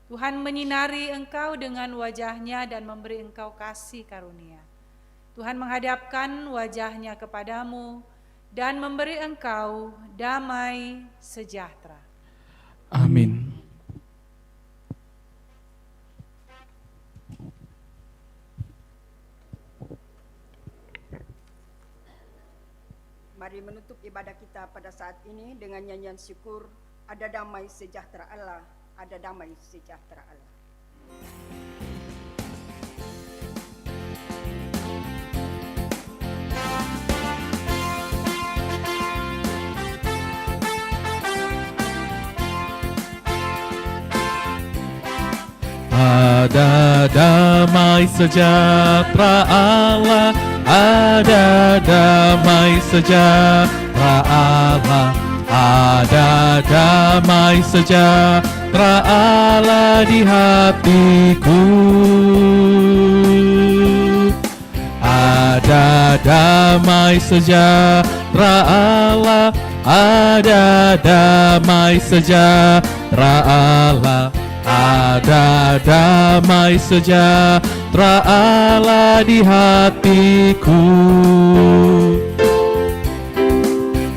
Tuhan menyinari engkau dengan wajah-Nya dan memberi engkau kasih karunia. Tuhan menghadapkan wajah-Nya kepadamu dan memberi engkau damai sejahtera. Amin. Mari menutup ibadah kita pada saat ini dengan nyanyian syukur, ada damai sejahtera Allah, ada damai sejahtera Allah. Ada damai sejahtera Allah, ada damai sejahtera Allah, ada damai sejahtera Allah di hatiku. Ada damai sejahtera Allah, ada damai sejahtera Allah, ada damai sejahtera Allah di hatiku.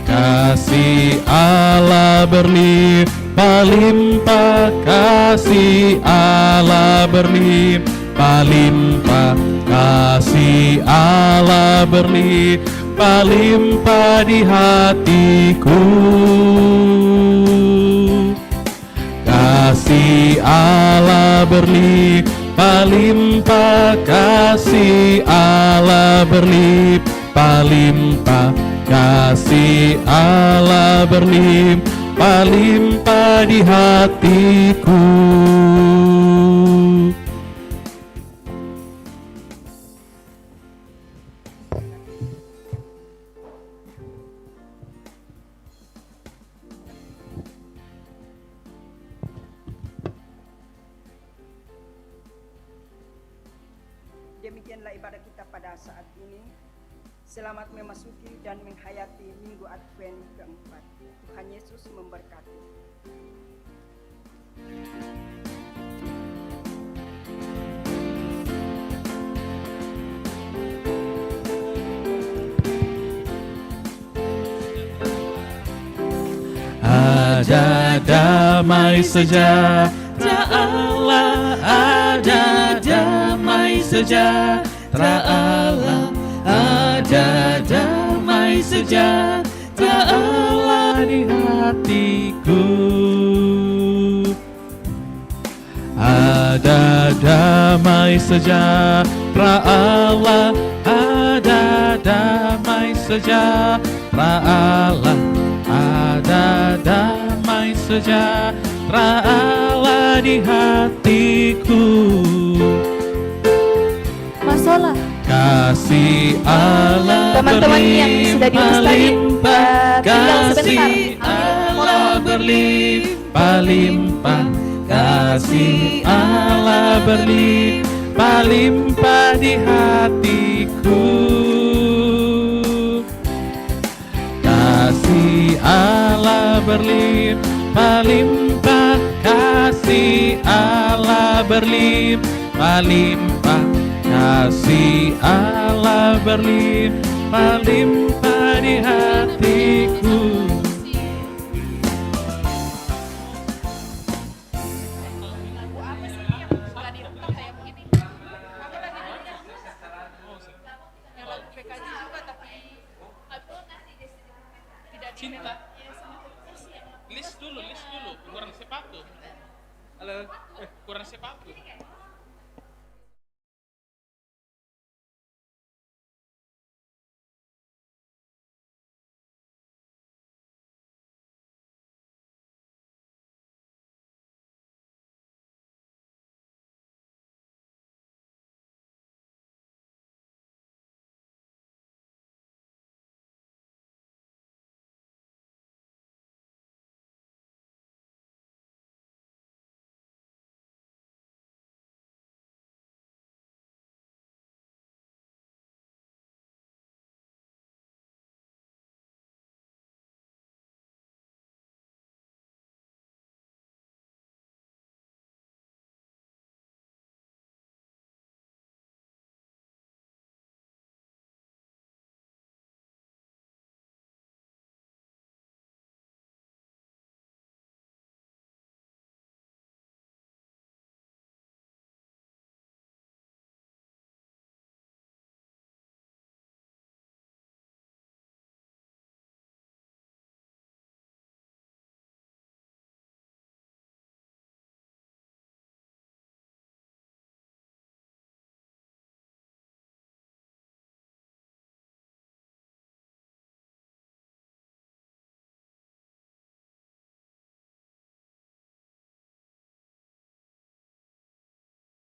Kasih Allah berlimpah-limpah, kasih Allah berlimpah-limpah, kasih Allah berlimpah-limpah di hatiku. Kasih Allah berlimpah-limpah, kasih Allah berlimpah-limpah, kasih Allah berlimpah-limpah di hatiku. Demikianlah ibadah kita pada saat ini. Selamat memasuki dan menghayati Minggu Advent keempat. Tuhan Yesus memberkati. Ada damai sejahtera Allah, ada damai sejahtera Allah, ada damai sejahtera Allah di hatiku. Ada damai sejahtera Allah, ada damai sejahtera Allah, ada damai sejahtera Allah di hatiku. Masalah kasih Allah teman-teman yang sudah berlimpah, tinggal sebentar. kasih Allah berlimpah-limpah, kasih Allah berlimpah-limpah di hatiku. Kasih Allah berlimpah-limpah, kasih Allah berlimpah-limpah, kasih Allah berlimpah-limpah di hatiku. Halo, kurang sepatu.